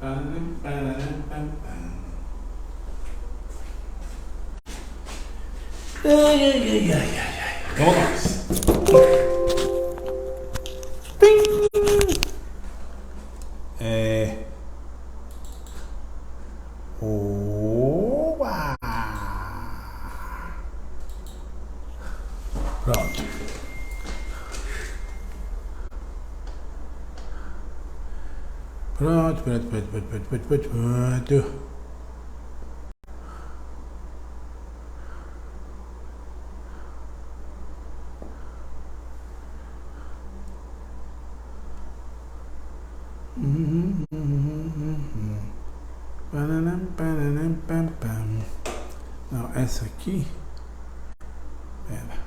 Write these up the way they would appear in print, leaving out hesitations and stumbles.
Vamos nós. Oba! Pronto. Pronto. Não, essa aqui. Pera.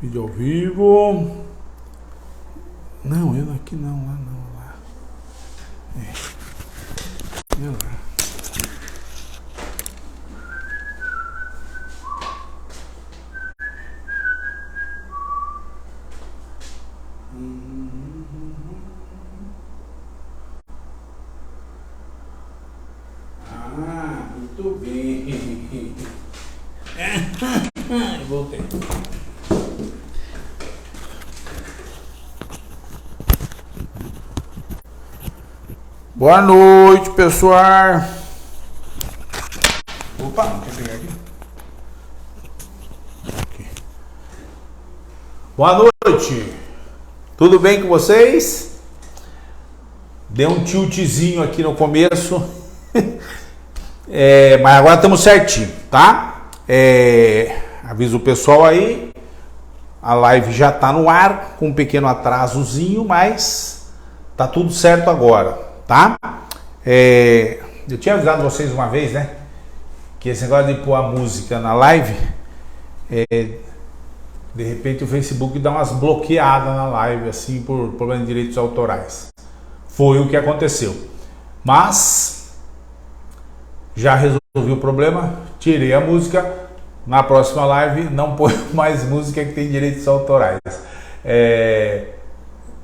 Vídeo ao vivo. Não, eu aqui não, lá não, lá. Eu lá. Ah, muito bem. Voltei. Boa noite, pessoal. Opa, não quer pegar aqui? Boa noite. Tudo bem com vocês? Deu um tiltzinho aqui no começo. Mas agora estamos certinho, tá? Aviso o pessoal aí. A live já tá no ar, com um pequeno atrasozinho, mas tá tudo certo agora. Tá? Eu tinha avisado vocês uma vez, né? Que esse negócio de pôr a música na live, de repente o Facebook dá umas bloqueadas na live, assim, por problema de direitos autorais. Foi o que aconteceu. Mas já resolvi o problema, tirei a música. Na próxima live não ponho mais música que tem direitos autorais.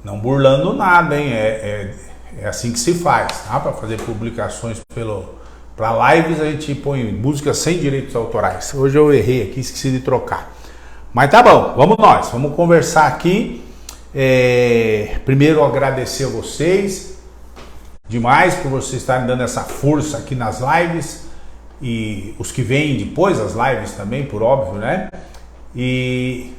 Não burlando nada, hein? É assim que se faz, tá? Para fazer publicações para lives a gente põe música sem direitos autorais. Hoje eu errei aqui, esqueci de trocar. Mas tá bom, vamos conversar aqui. Primeiro agradecer a vocês demais por vocês estarem dando essa força aqui nas lives e os que vêm depois das lives também, por óbvio, né? E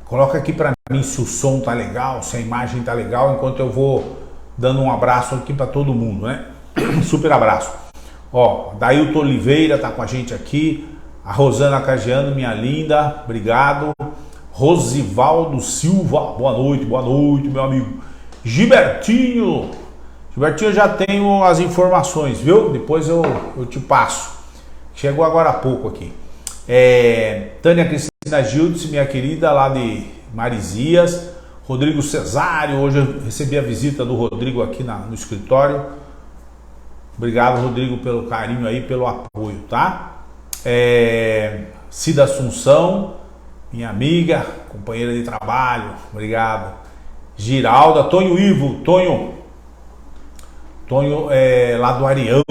coloca aqui para mim se o som tá legal, se a imagem tá legal, enquanto eu vou dando um abraço aqui para todo mundo, né? Super abraço. Ó, Dailton Oliveira tá com a gente aqui, a Rosana Cagiano, minha linda, obrigado. Rosivaldo Silva, boa noite, meu amigo. Gilbertinho, eu já tenho as informações, viu? Depois eu te passo. Chegou agora há pouco aqui. Tânia Cristina Gildes, minha querida, lá de Marizias. Rodrigo Cesário, hoje eu recebi a visita do Rodrigo aqui no escritório. Obrigado, Rodrigo, pelo carinho aí, pelo apoio, tá? Cida Assunção, minha amiga, companheira de trabalho, obrigado. Giralda, Tonho Ivo, Tonho lá do Arião,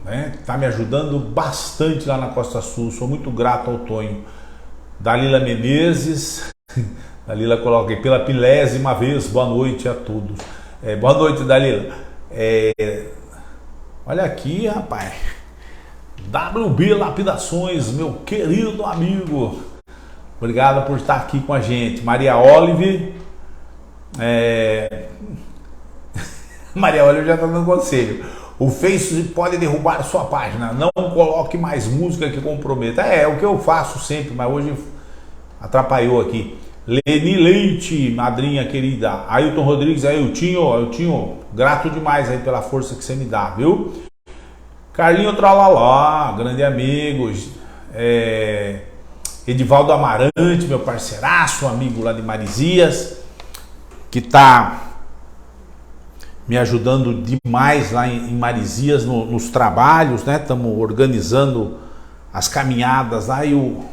né? Tá me ajudando bastante lá na Costa Sul, sou muito grato ao Tonho. Dalila Menezes, Dalila coloca aí, pela 10ª vez, boa noite a todos. Boa noite, Dalila. Olha aqui, rapaz, WB Lapidações, meu querido amigo, obrigado por estar aqui com a gente. Maria Olive, Maria Olive já está dando conselho. O Face pode derrubar sua página, não coloque mais música que comprometa. É o que eu faço sempre, mas hoje atrapalhou aqui. Leni Leite, madrinha querida. Ailton Rodrigues, Ailtinho, grato demais aí pela força que você me dá, viu? Carlinho Tralalá, grande amigo. Edivaldo Amarante, meu parceiraço, amigo lá de Marizias, que está me ajudando demais lá em Marizias nos trabalhos, né? Estamos organizando as caminhadas lá e o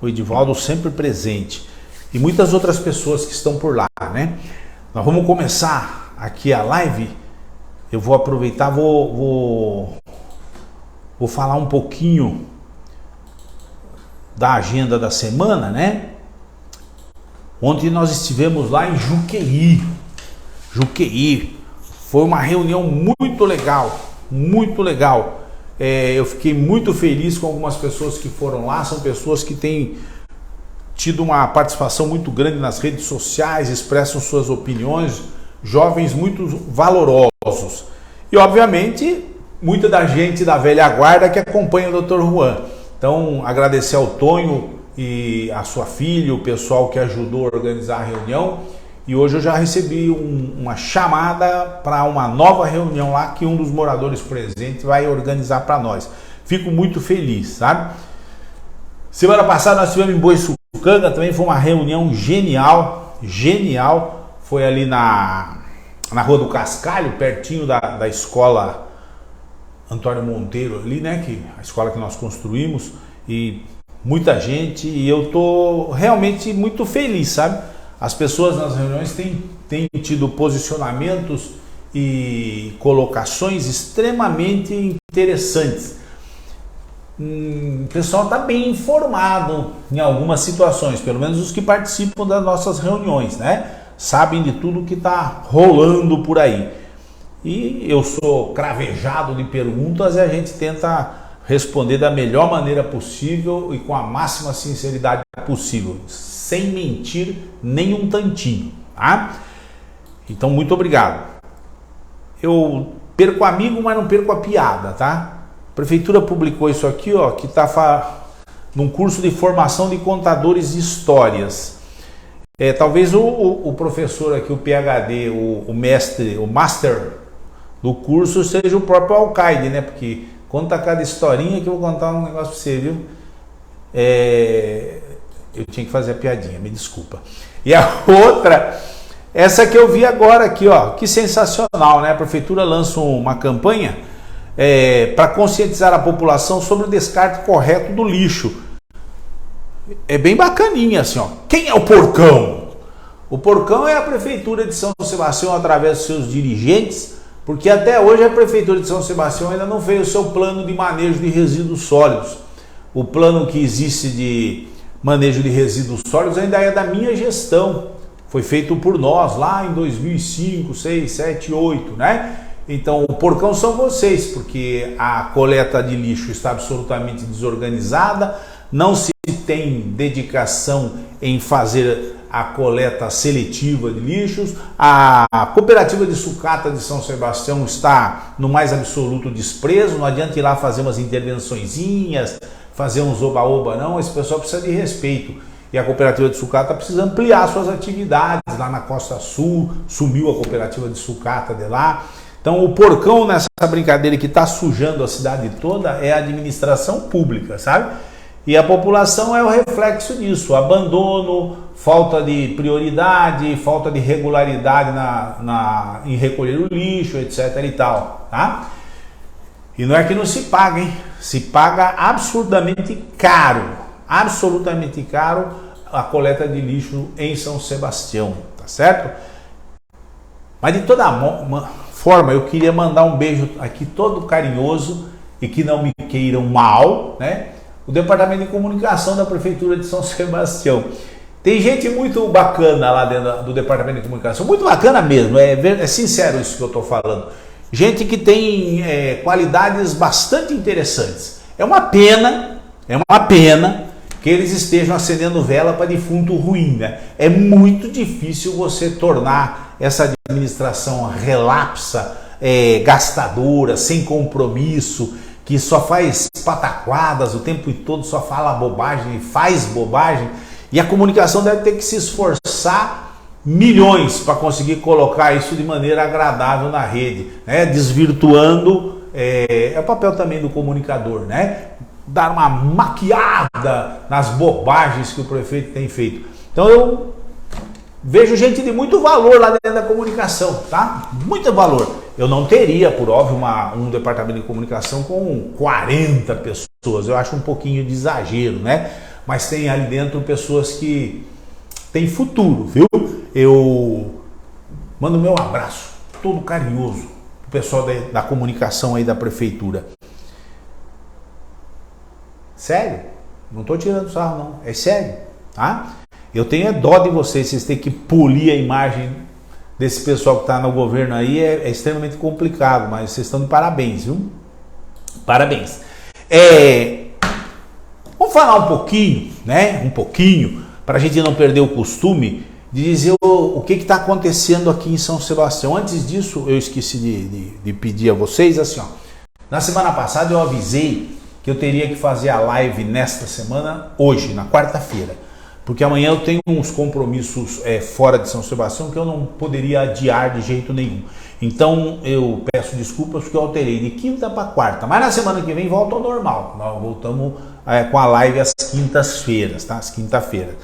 Edivaldo sempre presente. E muitas outras pessoas que estão por lá, né? Nós vamos começar aqui a live. Eu vou aproveitar, vou falar um pouquinho da agenda da semana, né? Ontem nós estivemos lá em Juqueí. Foi uma reunião muito legal, muito legal. Eu fiquei muito feliz com algumas pessoas que foram lá. São pessoas que têm tido uma participação muito grande nas redes sociais, expressam suas opiniões, jovens muito valorosos. E obviamente, muita da gente da velha guarda que acompanha o Dr. Juan. Então, agradecer ao Tonho e a sua filha, o pessoal que ajudou a organizar a reunião. E hoje eu já recebi uma chamada para uma nova reunião lá que um dos moradores presentes vai organizar para nós. Fico muito feliz, sabe? Semana passada nós tivemos em Boiçucanga, também foi uma reunião genial. Foi ali na Rua do Cascalho, pertinho da escola Antônio Monteiro ali, né? A escola que nós construímos, e muita gente, e eu tô realmente muito feliz, sabe? As pessoas nas reuniões têm tido posicionamentos e colocações extremamente interessantes. O pessoal está bem informado em algumas situações, pelo menos os que participam das nossas reuniões, né? Sabem de tudo que está rolando por aí. E eu sou cravejado de perguntas e a gente tenta responder da melhor maneira possível e com a máxima sinceridade possível, sem mentir nem um tantinho, tá? Então, muito obrigado. Eu perco amigo, mas não perco a piada, tá? A prefeitura publicou isso aqui, ó, que está num curso de formação de contadores de histórias. Talvez o professor aqui, o PhD, o master do curso seja o próprio alcaide, né? Porque conta cada historinha que eu vou contar um negócio pra você, viu? Eu tinha que fazer a piadinha, me desculpa. E a outra, essa que eu vi agora aqui, ó, que sensacional, né? A prefeitura lança uma campanha para conscientizar a população sobre o descarte correto do lixo. É bem bacaninha, assim, ó. Quem é o porcão? O porcão é a prefeitura de São Sebastião através dos seus dirigentes, porque até hoje a prefeitura de São Sebastião ainda não fez o seu plano de manejo de resíduos sólidos. O plano que existe de manejo de resíduos sólidos ainda é da minha gestão. Foi feito por nós lá em 2005, 6, 7, 8, né? Então o porcão são vocês, porque a coleta de lixo está absolutamente desorganizada, não se tem dedicação em fazer a coleta seletiva de lixos. A cooperativa de sucata de São Sebastião está no mais absoluto desprezo. Não adianta ir lá fazer umas intervençõezinhas, fazer uns oba-oba, não. Esse pessoal precisa de respeito. E a cooperativa de sucata precisa ampliar suas atividades. Lá na Costa Sul, sumiu a cooperativa de sucata de lá. Então o porcão nessa brincadeira que está sujando a cidade toda é a administração pública, sabe? E a população é o reflexo disso, abandono, falta de prioridade, falta de regularidade em recolher o lixo, etc. e tal, tá? E não é que não se paga, hein? Se paga absolutamente caro a coleta de lixo em São Sebastião, tá certo? Mas de toda forma, eu queria mandar um beijo aqui todo carinhoso e que não me queiram mal, né? O Departamento de Comunicação da Prefeitura de São Sebastião. Tem gente muito bacana lá dentro do Departamento de Comunicação, muito bacana mesmo, é sincero isso que eu estou falando. Gente que tem qualidades bastante interessantes. É uma pena que eles estejam acendendo vela para defunto ruim, né? É muito difícil você tornar essa administração relapsa, gastadora, sem compromisso, que só faz pataquadas o tempo todo, só fala bobagem, faz bobagem, e a comunicação deve ter que se esforçar milhões para conseguir colocar isso de maneira agradável na rede, né? Desvirtuando, é o papel também do comunicador, né? dar uma maquiada nas bobagens que o prefeito tem feito. Então eu vejo gente de muito valor lá dentro da comunicação, tá? Muito valor. Eu não teria, por óbvio, um departamento de comunicação com 40 pessoas. Eu acho um pouquinho de exagero, né? Mas tem ali dentro pessoas que têm futuro, viu? Eu mando meu abraço todo carinhoso pro pessoal da comunicação aí da prefeitura. Sério? Não tô tirando sarro, não. É sério, tá? Eu tenho dó de vocês têm que polir a imagem desse pessoal que está no governo aí, é extremamente complicado, mas vocês estão de parabéns, viu? Parabéns. Vamos falar um pouquinho, né? Um pouquinho, para a gente não perder o costume de dizer o que está acontecendo aqui em São Sebastião. Antes disso, eu esqueci de pedir a vocês, assim, ó. Na semana passada eu avisei que eu teria que fazer a live nesta semana, hoje, na quarta-feira. Porque amanhã eu tenho uns compromissos fora de São Sebastião que eu não poderia adiar de jeito nenhum. Então eu peço desculpas porque eu alterei de quinta para quarta. Mas na semana que vem volta ao normal. Nós voltamos com a live às quintas-feiras, tá? Às quinta-feiras.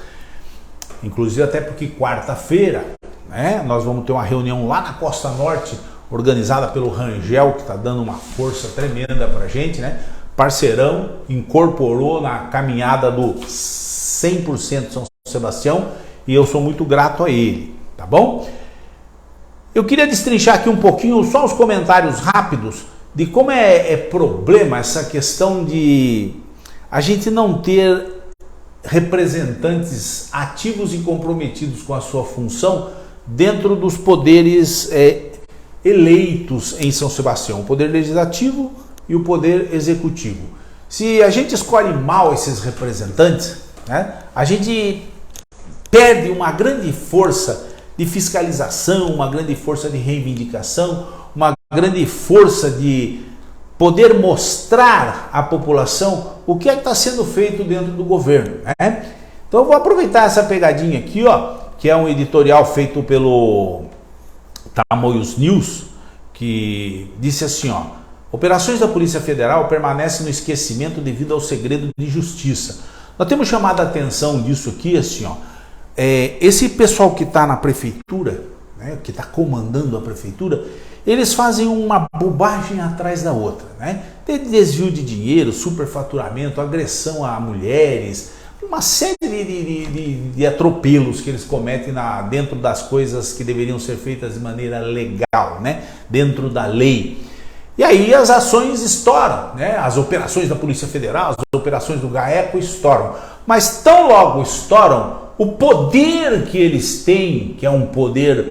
Inclusive até porque quarta-feira, né, nós vamos ter uma reunião lá na Costa Norte, organizada pelo Rangel, que está dando uma força tremenda pra gente, né? Parceirão, incorporou na caminhada do 100% São Sebastião e eu sou muito grato a ele, tá bom? Eu queria destrinchar aqui um pouquinho, só os comentários rápidos, de como é problema essa questão de a gente não ter representantes ativos e comprometidos com a sua função dentro dos poderes eleitos em São Sebastião, o poder legislativo e o poder executivo. Se a gente escolhe mal esses representantes, né, a gente perde uma grande força de fiscalização, uma grande força de reivindicação, uma grande força de poder mostrar à população o que é que está sendo feito dentro do governo, né? Então eu vou aproveitar essa pegadinha aqui, ó, que é um editorial feito pelo Tamoios News, que disse assim, ó: operações da Polícia Federal permanecem no esquecimento devido ao segredo de justiça. Nós temos chamado a atenção disso aqui, assim, ó. Esse pessoal que está na prefeitura, né, que está comandando a prefeitura, eles fazem uma bobagem atrás da outra, né? Tem desvio de dinheiro, superfaturamento, agressão a mulheres, uma série de atropelos que eles cometem dentro das coisas que deveriam ser feitas de maneira legal, né? Dentro da lei. E aí as ações estouram, né? As operações da Polícia Federal, as operações do GAECO estouram. Mas tão logo estouram, o poder que eles têm, que é um poder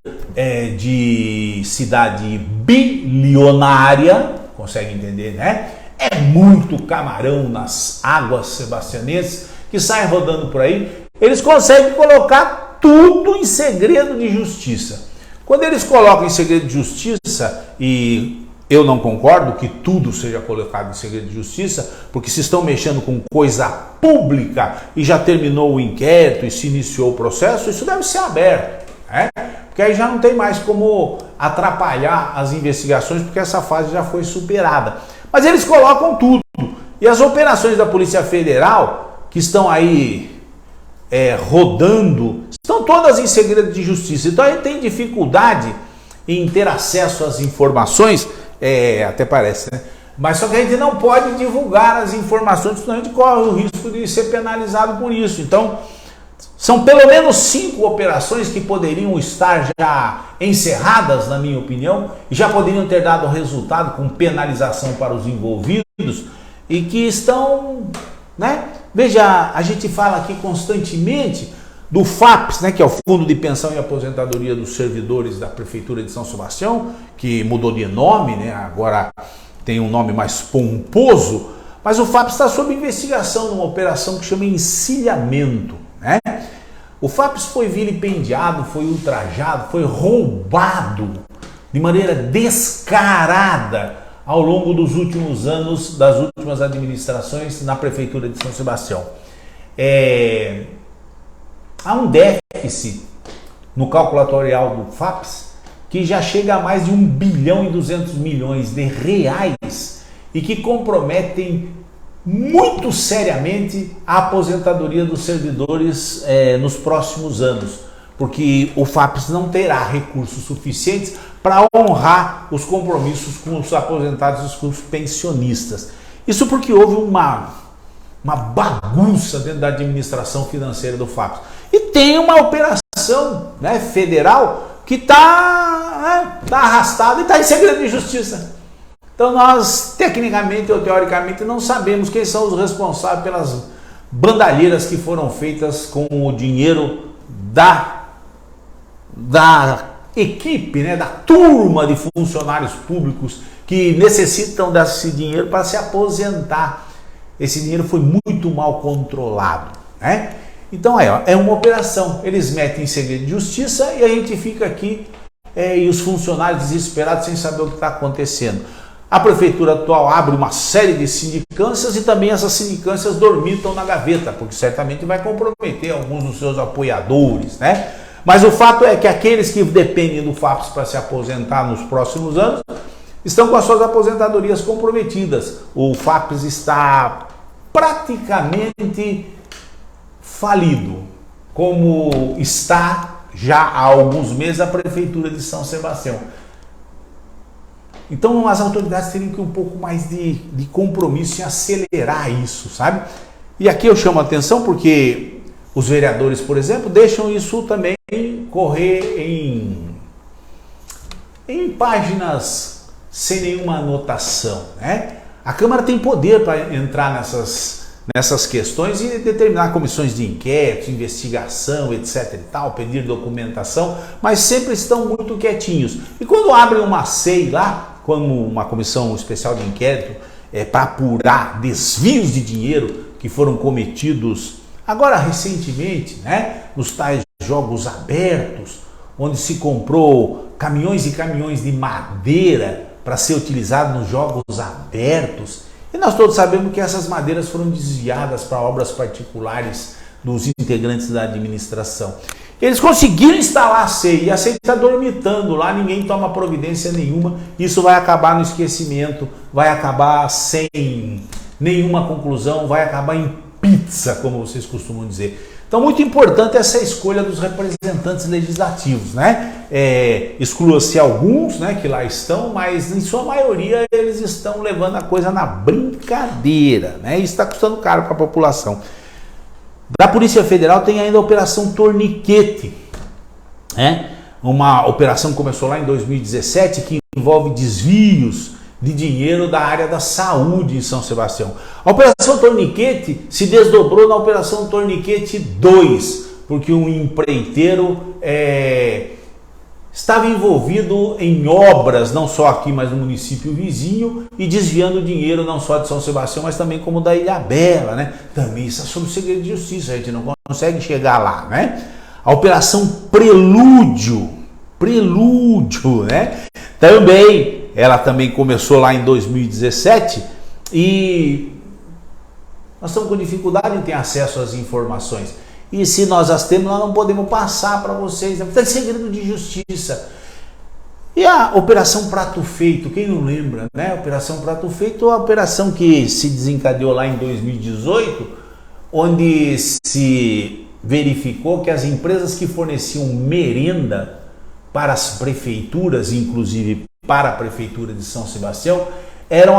de cidade bilionária, consegue entender, né? É muito camarão nas águas sebastianenses que sai rodando por aí. Eles conseguem colocar tudo em segredo de justiça. Quando eles colocam em segredo de justiça, e eu não concordo que tudo seja colocado em segredo de justiça, porque se estão mexendo com coisa pública e já terminou o inquérito e se iniciou o processo, isso deve ser aberto, né? Porque aí já não tem mais como atrapalhar as investigações, porque essa fase já foi superada. Mas eles colocam tudo. E as operações da Polícia Federal, que estão aí rodando, estão todas em segredo de justiça. Então a gente tem dificuldade em ter acesso às informações. Até parece, né? Mas só que a gente não pode divulgar as informações, senão a gente corre o risco de ser penalizado por isso. Então, são pelo menos 5 operações que poderiam estar já encerradas, na minha opinião, e já poderiam ter dado resultado com penalização para os envolvidos e que estão, né? Veja, a gente fala aqui constantemente do FAPES, né, que é o Fundo de Pensão e Aposentadoria dos Servidores da Prefeitura de São Sebastião, que mudou de nome, né, agora tem um nome mais pomposo, mas o FAPES está sob investigação numa operação que chama encilhamento, né? O FAPES foi vilipendiado, foi ultrajado, foi roubado de maneira descarada ao longo dos últimos anos, das últimas administrações na Prefeitura de São Sebastião. Há um déficit no calculatorial do FAPES que já chega a mais de 1,2 bilhão de reais e que comprometem muito seriamente a aposentadoria dos servidores nos próximos anos, porque o FAPES não terá recursos suficientes para honrar os compromissos com os aposentados e com os pensionistas. Isso porque houve uma bagunça dentro da administração financeira do FAPES. E tem uma operação, né, federal que está arrastada e está em segredo de justiça. Então nós, tecnicamente ou teoricamente, não sabemos quem são os responsáveis pelas bandalheiras que foram feitas com o dinheiro da equipe, né, da turma de funcionários públicos que necessitam desse dinheiro para se aposentar. Esse dinheiro foi muito mal controlado, né? Então é uma operação, eles metem em segredo de justiça e a gente fica aqui e os funcionários desesperados sem saber o que está acontecendo. A prefeitura atual abre uma série de sindicâncias e também essas sindicâncias dormitam na gaveta, porque certamente vai comprometer alguns dos seus apoiadores, né? Mas o fato é que aqueles que dependem do FAPES para se aposentar nos próximos anos estão com as suas aposentadorias comprometidas. O FAPES está praticamente falido, como está já há alguns meses a Prefeitura de São Sebastião. Então as autoridades teriam que ir um pouco mais de compromisso em acelerar isso, sabe? E aqui eu chamo a atenção porque os vereadores, por exemplo, deixam isso também correr em páginas sem nenhuma anotação, né? A Câmara tem poder para entrar nessas questões e determinar comissões de inquérito, investigação, etc e tal, pedir documentação, mas sempre estão muito quietinhos. E quando abrem uma SEI lá, como uma comissão especial de inquérito, para apurar desvios de dinheiro que foram cometidos agora recentemente, né, nos tais jogos abertos, onde se comprou caminhões e caminhões de madeira para ser utilizado nos jogos abertos. E nós todos sabemos que essas madeiras foram desviadas para obras particulares dos integrantes da administração. Eles conseguiram instalar a SEI e a SEI está dormitando lá, ninguém toma providência nenhuma. Isso vai acabar no esquecimento, vai acabar sem nenhuma conclusão, vai acabar em pizza, como vocês costumam dizer. Então, muito importante essa escolha dos representantes legislativos, né? Exclua-se alguns, né, que lá estão, mas em sua maioria eles estão levando a coisa na brincadeira, né? Isso está custando caro para a população. Da Polícia Federal tem ainda a Operação Torniquete, né? Uma operação que começou lá em 2017 que envolve desvios de dinheiro da área da saúde em São Sebastião. A Operação Torniquete se desdobrou na Operação Torniquete 2, porque um empreiteiro estava envolvido em obras, não só aqui, mas no município vizinho, e desviando dinheiro não só de São Sebastião, mas também como da Ilhabela, né? Também isso é sob segredo de justiça, a gente não consegue chegar lá, né? A Operação Prelúdio, né? Ela também começou lá em 2017 e nós estamos com dificuldade em ter acesso às informações. E se nós as temos, nós não podemos passar para vocês. Está em segredo de justiça. E a Operação Prato Feito, quem não lembra, né? A Operação Prato Feito é a operação que se desencadeou lá em 2018, onde se verificou que as empresas que forneciam merenda para as prefeituras, inclusive para a Prefeitura de São Sebastião, eram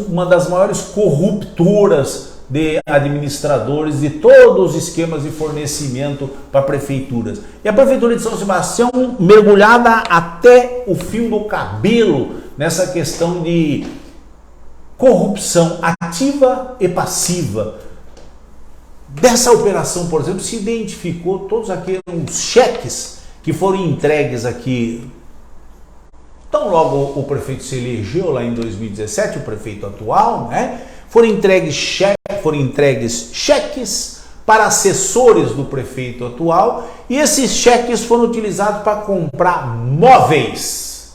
uma das maiores corruptoras de administradores de todos os esquemas de fornecimento para prefeituras. E a Prefeitura de São Sebastião mergulhada até o fio do cabelo nessa questão de corrupção ativa e passiva. Dessa operação, por exemplo, se identificou todos aqueles cheques que foram entregues aqui. Tão logo o prefeito se elegeu lá em 2017, o prefeito atual, né? Foram entregues cheques para assessores do prefeito atual e esses cheques foram utilizados para comprar móveis,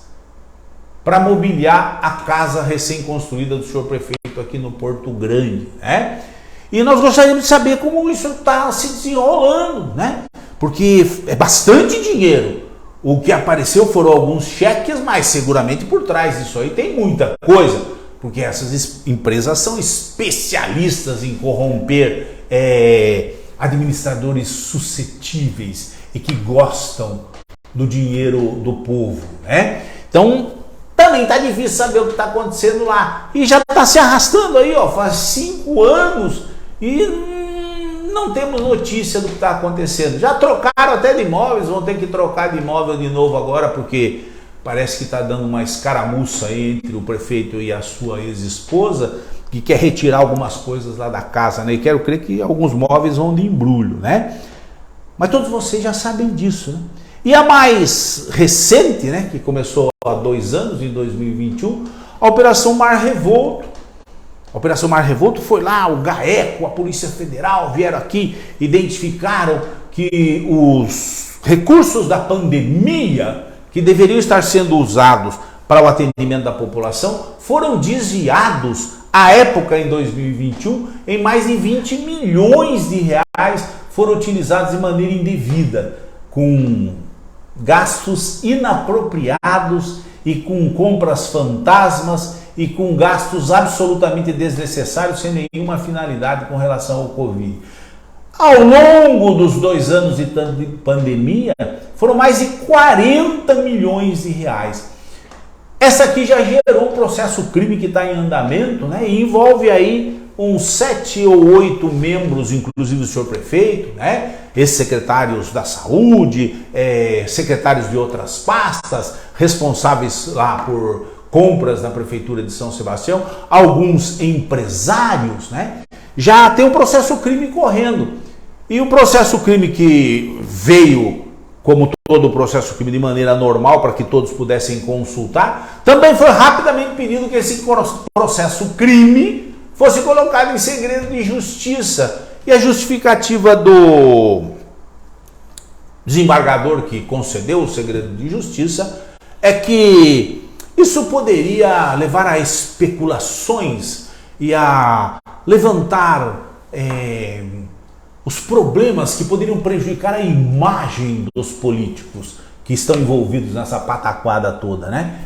para mobiliar a casa recém-construída do senhor prefeito aqui no Porto Grande, né? E nós gostaríamos de saber como isso está se desenrolando, né? Porque é bastante dinheiro. O que apareceu foram alguns cheques, mas seguramente por trás disso aí tem muita coisa. porque essas empresas são especialistas em corromper administradores suscetíveis e que gostam do dinheiro do povo, né? Então, também está difícil saber o que está acontecendo lá. E já está se arrastando aí, ó, faz 5 anos e não temos notícia do que está acontecendo. Já trocaram até de imóveis, vão ter que trocar de imóvel de novo agora, porque parece que está dando uma escaramuça aí entre o prefeito e a sua ex-esposa, que quer retirar algumas coisas lá da casa, né? E quero crer que alguns móveis vão de embrulho, né? Mas todos vocês já sabem disso, né? E a mais recente, né, que começou há 2 anos, em 2021, a Operação Mar Revolto. A Operação Mar Revolto foi lá, o GAECO, a Polícia Federal vieram aqui, identificaram que os recursos da pandemia que deveriam estar sendo usados para o atendimento da população foram desviados à época, em 2021, em mais de 20 milhões de reais foram utilizados de maneira indevida, com gastos inapropriados e com compras fantasmas e com gastos absolutamente desnecessários, sem nenhuma finalidade com relação ao Covid. Ao longo dos 2 anos de pandemia, foram mais de 40 milhões de reais. Essa aqui já gerou um processo crime que está em andamento, né? E envolve aí uns 7 ou 8 membros, inclusive o senhor prefeito, né? Ex-secretários da saúde, secretários de outras pastas, responsáveis lá por compras na prefeitura de São Sebastião, alguns empresários, né? Já tem um processo crime correndo. E o processo crime que veio, como todo o processo crime, de maneira normal, para que todos pudessem consultar, também foi rapidamente pedido que esse processo crime fosse colocado em segredo de justiça. E a justificativa do desembargador que concedeu o segredo de justiça é que isso poderia levar a especulações e a levantar os problemas que poderiam prejudicar a imagem dos políticos que estão envolvidos nessa pataquada toda, né?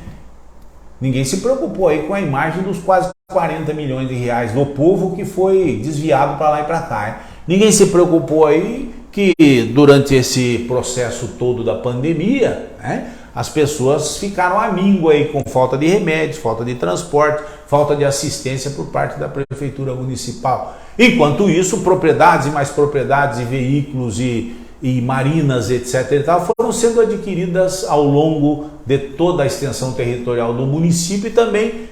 Ninguém se preocupou aí com a imagem dos quase 40 milhões de reais do povo que foi desviado para lá e para cá, hein? Ninguém se preocupou aí que durante esse processo todo da pandemia, né, as pessoas ficaram à míngua aí com falta de remédios, falta de transporte, falta de assistência por parte da prefeitura municipal. Enquanto isso, propriedades e mais propriedades e veículos e marinas, etc. e tal, foram sendo adquiridas ao longo de toda a extensão territorial do município e também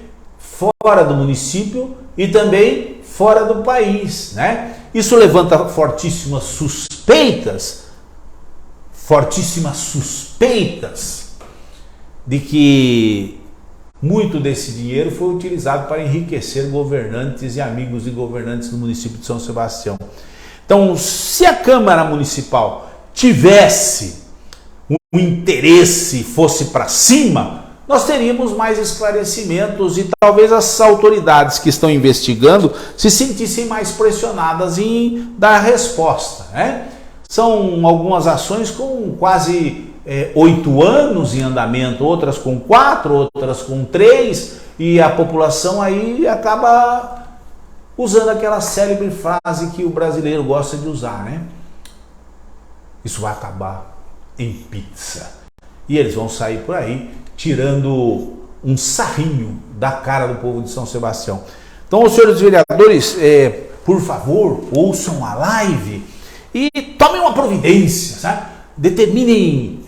fora do município e também fora do país, né? Isso levanta fortíssimas suspeitas de que muito desse dinheiro foi utilizado para enriquecer governantes e amigos de governantes do município de São Sebastião. Então, se a Câmara Municipal tivesse um interesse, fosse para cima, nós teríamos mais esclarecimentos e talvez as autoridades que estão investigando se sentissem mais pressionadas em dar resposta, né? São algumas ações com quase 8 anos em andamento, outras com 4, outras com 3, e a população aí acaba usando aquela célebre frase que o brasileiro gosta de usar, né? Isso vai acabar em pizza. E eles vão sair por aí tirando um sarrinho da cara do povo de São Sebastião. Então, os senhores vereadores, por favor, ouçam a live e tomem uma providência, sabe? Determinem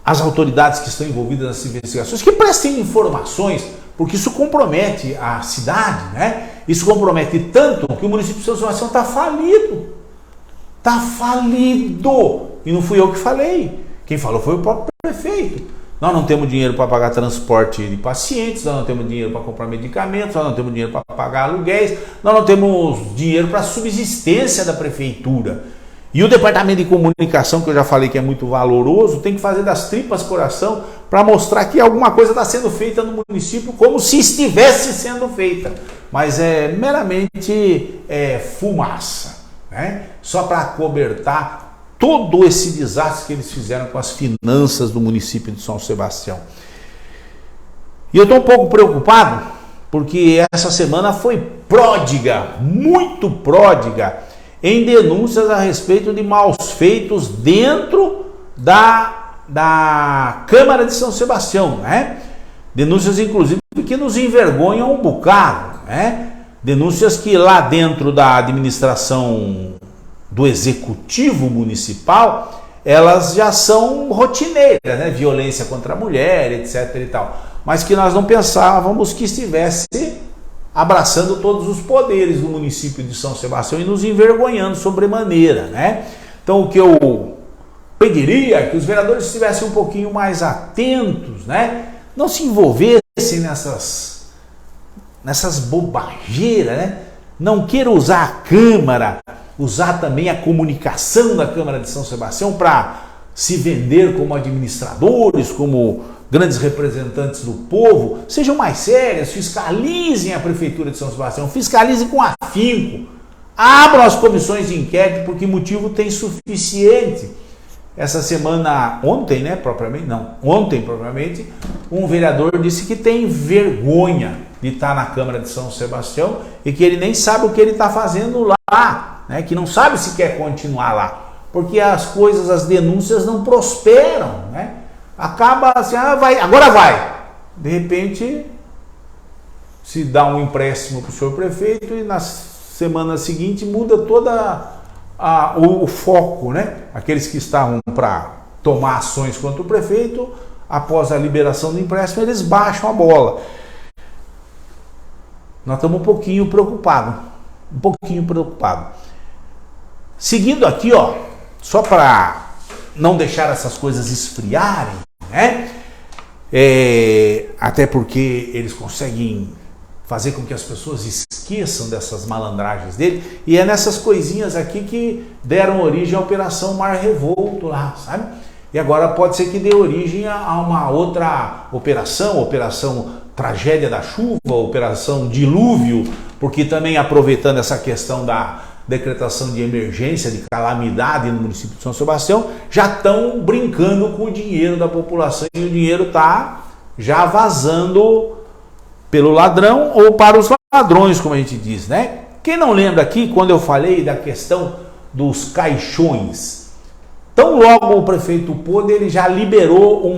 as autoridades que estão envolvidas nessas investigações, que prestem informações, porque isso compromete a cidade, né? Isso compromete tanto que o município de São Sebastião está falido. Está falido. E não fui eu que falei. Quem falou foi o próprio prefeito. Nós não temos dinheiro para pagar transporte de pacientes, nós não temos dinheiro para comprar medicamentos, nós não temos dinheiro para pagar aluguéis, nós não temos dinheiro para a subsistência da prefeitura. E o departamento de comunicação, que eu já falei que é muito valoroso, tem que fazer das tripas coração para mostrar que alguma coisa está sendo feita no município como se estivesse sendo feita. Mas é meramente fumaça, né? Só para acobertar todo esse desastre que eles fizeram com as finanças do município de São Sebastião. E eu estou um pouco preocupado porque essa semana foi pródiga, muito pródiga, em denúncias a respeito de maus feitos dentro da Câmara de São Sebastião, né? Denúncias, inclusive, que nos envergonham um bocado, né? Denúncias que lá dentro da administração do Executivo Municipal, elas já são rotineiras, né? Violência contra a mulher, etc. e tal. Mas que nós não pensávamos que estivesse abraçando todos os poderes do município de São Sebastião e nos envergonhando sobremaneira, né? Então, o que eu pediria é que os vereadores estivessem um pouquinho mais atentos, né? Não se envolvessem nessas bobageiras, né? Não queira usar a Câmara, usar também a comunicação da Câmara de São Sebastião para se vender como administradores, como grandes representantes do povo. Sejam mais sérios, fiscalizem a Prefeitura de São Sebastião, fiscalizem com afinco, abram as comissões de inquérito, porque motivo tem suficiente. Essa semana, ontem propriamente, um vereador disse que tem vergonha de estar na Câmara de São Sebastião e que ele nem sabe o que ele está fazendo lá, né? Que não sabe se quer continuar lá, porque as coisas, as denúncias não prosperam, né? Acaba assim, agora vai. De repente, se dá um empréstimo para o senhor prefeito e na semana seguinte muda toda o foco, né? Aqueles que estavam para tomar ações contra o prefeito, após a liberação do empréstimo, eles baixam a bola. Nós estamos um pouquinho preocupados. Seguindo aqui, ó, só para não deixar essas coisas esfriarem, né? Até porque eles conseguem fazer com que as pessoas esqueçam dessas malandragens dele, e é nessas coisinhas aqui que deram origem à Operação Mar Revolto lá, sabe? E agora pode ser que dê origem a uma outra operação Tragédia da Chuva, operação Dilúvio, porque também aproveitando essa questão da decretação de emergência, de calamidade no município de São Sebastião, já estão brincando com o dinheiro da população e o dinheiro está já vazando pelo ladrão ou para os ladrões, como a gente diz, né? Quem não lembra aqui, quando eu falei da questão dos caixões, tão logo o prefeito pôde, ele já liberou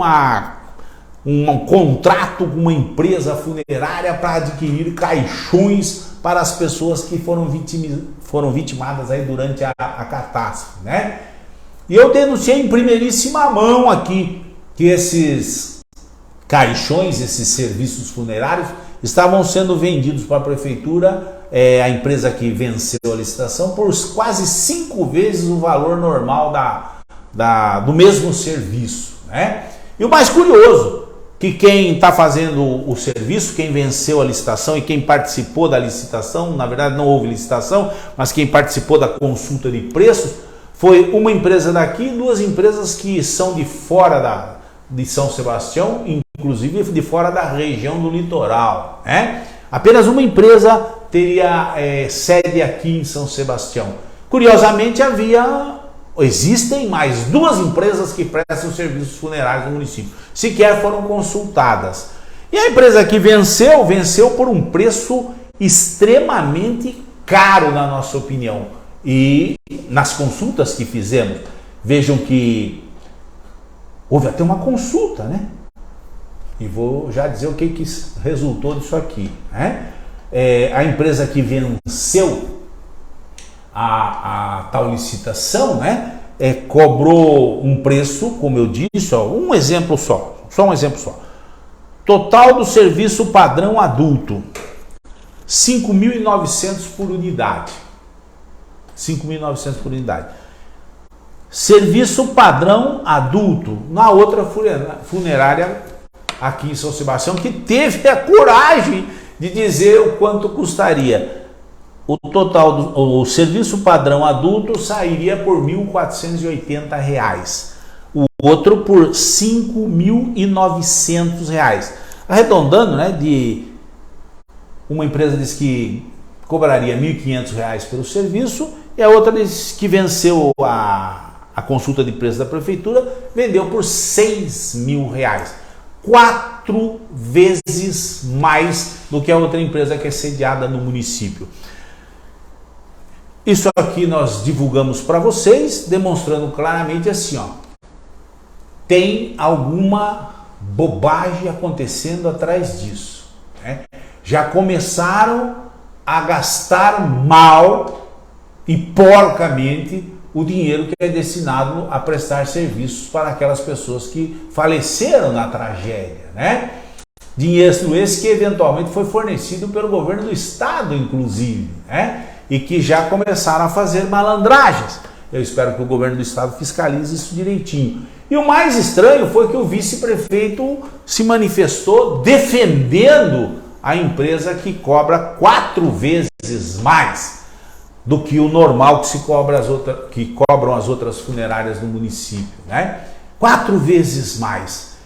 um contrato com uma empresa funerária para adquirir caixões para as pessoas que foram vitimadas aí durante a catástrofe, né? E eu denunciei em primeiríssima mão aqui que esses caixões, esses serviços funerários estavam sendo vendidos para a prefeitura, a empresa que venceu a licitação, por quase 5 vezes o valor normal do mesmo serviço, né? E o mais curioso, que quem está fazendo o serviço, quem venceu a licitação e quem participou da licitação, na verdade não houve licitação, mas quem participou da consulta de preços, foi uma empresa daqui e 2 empresas que são de fora de São Sebastião, inclusive de fora da região do litoral, né? Apenas uma empresa teria sede aqui em São Sebastião. Curiosamente existem mais 2 empresas que prestam serviços funerários no município, sequer foram consultadas. E a empresa que venceu por um preço extremamente caro, na nossa opinião. E nas consultas que fizemos, vejam que houve até uma consulta, né? E vou já dizer o que resultou disso aqui, né? A empresa que venceu a tal licitação, né? Cobrou um preço, como eu disse, ó, um exemplo só. Total do serviço padrão adulto, 5.900 por unidade. 5.900 por unidade. Serviço padrão adulto na outra funerária aqui em São Sebastião, que teve a coragem de dizer o quanto custaria. O total o serviço padrão adulto sairia por R$ 1.480, o outro por R$ 5.900. Arredondando, né, de uma empresa diz que cobraria R$ 1.500 pelo serviço e a outra diz que venceu a consulta de preço da prefeitura, vendeu por R$ 6.000. 4 vezes mais do que a outra empresa que é sediada no município. Isso aqui nós divulgamos para vocês, demonstrando claramente assim, ó, tem alguma bobagem acontecendo atrás disso, né? Já começaram a gastar mal e porcamente o dinheiro que é destinado a prestar serviços para aquelas pessoas que faleceram na tragédia, né? Dinheiro esse que eventualmente foi fornecido pelo governo do estado, inclusive, né? E que já começaram a fazer malandragens. Eu espero que o governo do estado fiscalize isso direitinho. E o mais estranho foi que o vice-prefeito se manifestou defendendo a empresa que cobra 4 vezes mais do que o normal que se cobra que cobram as outras funerárias do município, né? 4 vezes mais.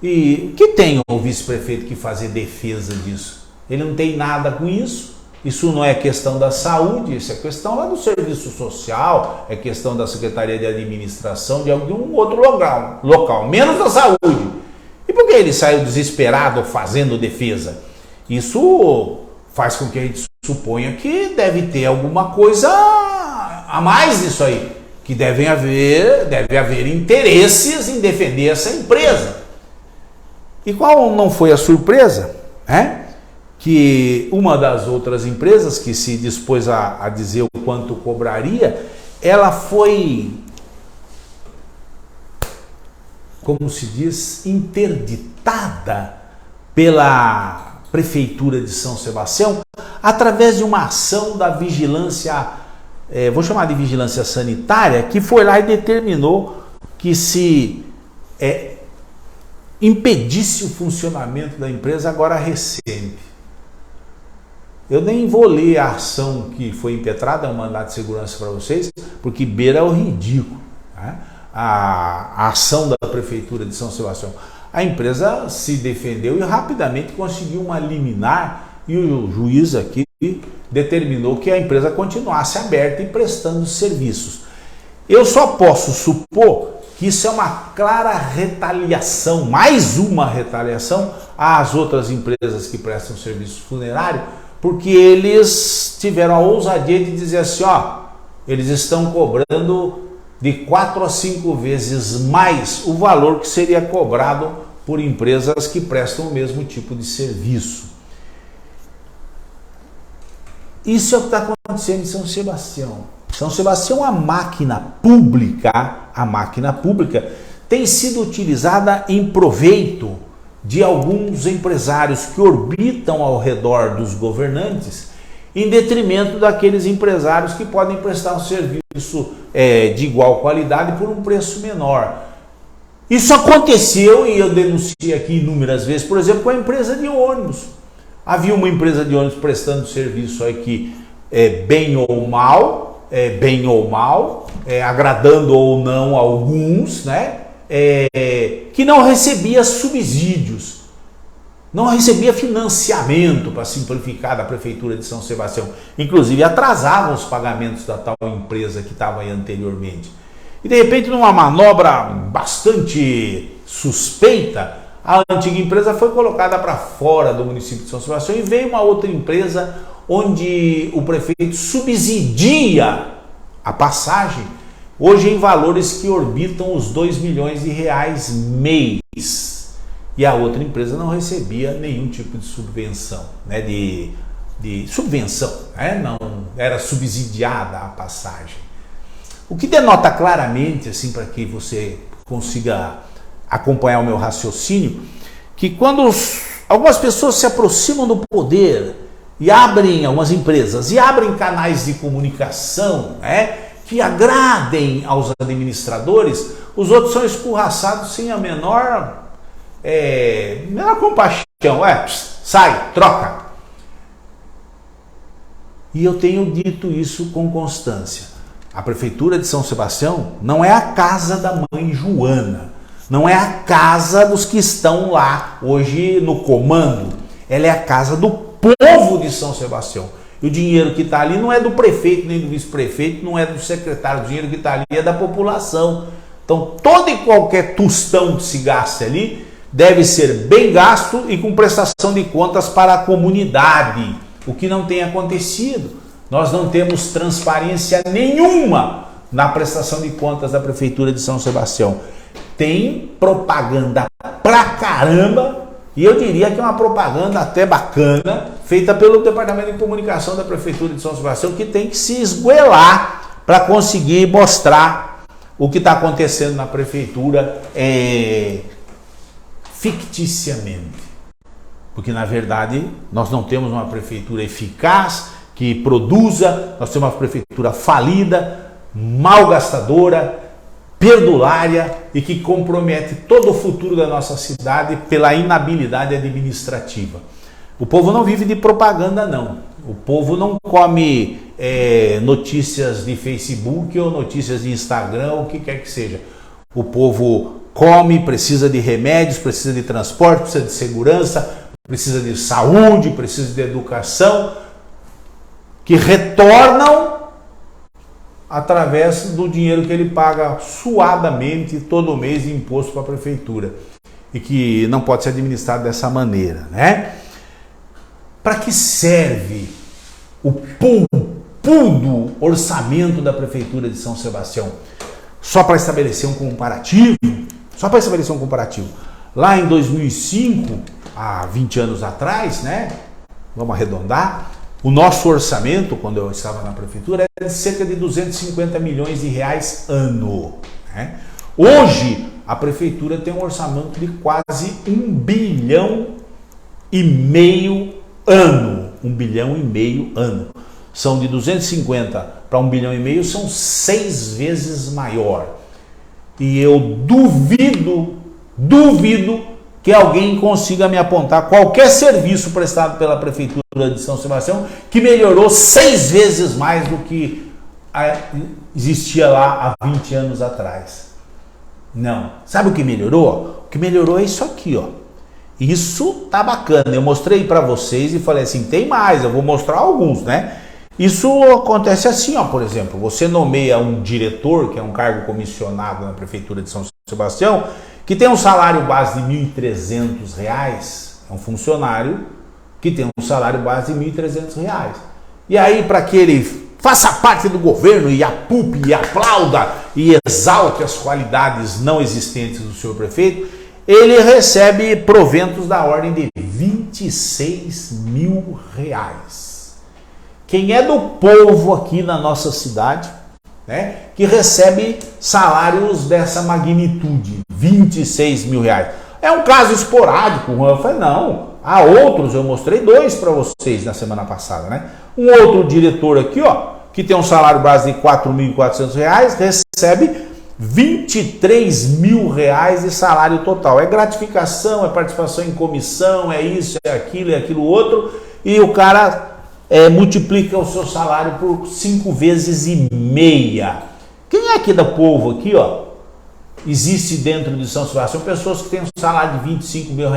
E o que tem o vice-prefeito que fazer defesa disso? Ele não tem nada com isso. Isso não é questão da saúde, isso é questão lá do serviço social, é questão da Secretaria de Administração, de algum outro local, menos da saúde. E por que ele saiu desesperado fazendo defesa? Isso faz com que a gente suponha que deve ter alguma coisa a mais nisso aí, que deve haver interesses em defender essa empresa. E qual não foi a surpresa, né? Que uma das outras empresas que se dispôs a dizer o quanto cobraria, ela foi, como se diz, interditada pela Prefeitura de São Sebastião através de uma ação da vigilância, vou chamar de vigilância sanitária, que foi lá e determinou que se impedisse o funcionamento da empresa agora recente. Eu nem vou ler a ação que foi impetrada, é um mandato de segurança para vocês, porque beira o ridículo, né? A ação da Prefeitura de São Sebastião. A empresa se defendeu e rapidamente conseguiu uma liminar e o juiz aqui determinou que a empresa continuasse aberta e prestando serviços. Eu só posso supor que isso é uma clara retaliação, mais uma retaliação às outras empresas que prestam serviço funerário, porque eles tiveram a ousadia de dizer assim, ó, eles estão cobrando de 4 a 5 vezes mais o valor que seria cobrado por empresas que prestam o mesmo tipo de serviço. Isso é o que está acontecendo em São Sebastião. São Sebastião, a máquina pública tem sido utilizada em proveito de alguns empresários que orbitam ao redor dos governantes, em detrimento daqueles empresários que podem prestar um serviço de igual qualidade por um preço menor. Isso aconteceu, e eu denunciei aqui inúmeras vezes, por exemplo, com a empresa de ônibus. Havia uma empresa de ônibus prestando serviço aqui, bem ou mal, agradando ou não alguns, né? Que não recebia subsídios, não recebia financiamento, para simplificar, da Prefeitura de São Sebastião. Inclusive atrasava os pagamentos da tal empresa que estava aí anteriormente. E de repente, numa manobra bastante suspeita, a antiga empresa foi colocada para fora do município de São Sebastião e veio uma outra empresa onde o prefeito subsidia a passagem, hoje em valores que orbitam os R$2 milhões mês. E a outra empresa não recebia nenhum tipo de subvenção, né? de subvenção, né? Não era subsidiada a passagem. O que denota claramente, assim, para que você consiga acompanhar o meu raciocínio, que quando algumas pessoas se aproximam do poder e abrem algumas empresas e abrem canais de comunicação, né, que agradem aos administradores, os outros são escorraçados sem a menor compaixão. Sai, troca. E eu tenho dito isso com constância. A Prefeitura de São Sebastião não é a casa da mãe Joana, não é a casa dos que estão lá hoje no comando, ela é a casa do povo de São Sebastião. E o dinheiro que está ali não é do prefeito nem do vice-prefeito, não é do secretário, o dinheiro que está ali é da população. Então todo e qualquer tostão que se gaste ali deve ser bem gasto e com prestação de contas para a comunidade, o que não tem acontecido. Nós não temos transparência nenhuma na prestação de contas da Prefeitura de São Sebastião. Tem propaganda pra caramba, e eu diria que é uma propaganda até bacana, feita pelo Departamento de Comunicação da Prefeitura de São Sebastião, que tem que se esgoelar para conseguir mostrar o que está acontecendo na Prefeitura ficticiamente. Porque, na verdade, nós não temos uma Prefeitura eficaz, que produza, nós temos uma Prefeitura falida, malgastadora, perdulária e que compromete todo o futuro da nossa cidade pela inabilidade administrativa. O povo não vive de propaganda, não. O povo não come notícias de Facebook ou notícias de Instagram, ou o que quer que seja. O povo come, precisa de remédios, precisa de transporte, precisa de segurança, precisa de saúde, precisa de educação, que retornam através do dinheiro que ele paga suadamente todo mês de imposto para a prefeitura e que não pode ser administrado dessa maneira, né? Para que serve o poupudo orçamento da Prefeitura de São Sebastião? Só para estabelecer um comparativo? Só para estabelecer um comparativo. Lá em 2005, há 20 anos atrás, né? Vamos arredondar. O nosso orçamento, quando eu estava na prefeitura, era de cerca de 250 milhões de reais ano, né? Hoje, a prefeitura tem um orçamento de quase 1,5 bilhão ano. 1,5 bilhão ano. São de 250 para 1,5 bilhão, são 6 vezes maior. E eu duvido que alguém consiga me apontar qualquer serviço prestado pela Prefeitura de São Sebastião que melhorou 6 vezes mais do que existia lá há 20 anos atrás. Não. Sabe o que melhorou? O que melhorou é isso aqui, ó. Isso tá bacana. Eu mostrei para vocês e falei assim, tem mais, eu vou mostrar alguns, né? Isso acontece assim, ó, por exemplo, você nomeia um diretor, que é um cargo comissionado na Prefeitura de São Sebastião, que tem um salário base de R$ 1.300, é um funcionário que tem um salário base de R$ 1.300. E aí, para que ele faça parte do governo e apupe e aplauda e exalte as qualidades não existentes do senhor prefeito, ele recebe proventos da ordem de R$ 26 mil. Quem é do povo aqui na nossa cidade, né, que recebe salários dessa magnitude, R$ 26 mil. É um caso esporádico. Eu falei, não, há outros, eu mostrei 2 para vocês na semana passada, né? Um outro diretor aqui, ó, que tem um salário base de R$ 4.400, recebe R$ 23 mil de salário total. É gratificação, é participação em comissão, é isso, é aquilo outro, e o cara multiplica o seu salário por 5,5 vezes. Quem é aqui do povo aqui, ó? Existe dentro de São Sebastião pessoas que têm um salário de R$ 25 mil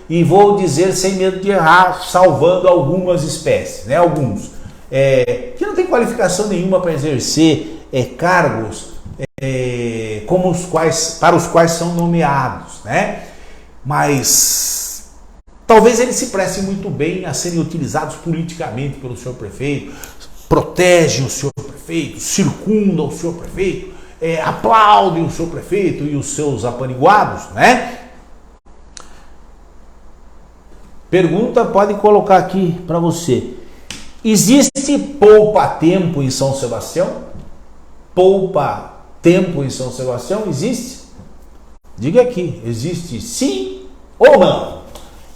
e vou dizer sem medo de errar, salvando algumas espécies, né? Alguns que não tem qualificação nenhuma para exercer cargos para os quais são nomeados, né? Mas talvez eles se prestem muito bem a serem utilizados politicamente pelo senhor prefeito, protegem o senhor prefeito, circundam o senhor prefeito, aplaudem o senhor prefeito e os seus apaniguados, né? Pergunta, pode colocar aqui para você. Existe poupa-tempo em São Sebastião? Poupa-tempo em São Sebastião existe? Diga aqui, existe sim ou não?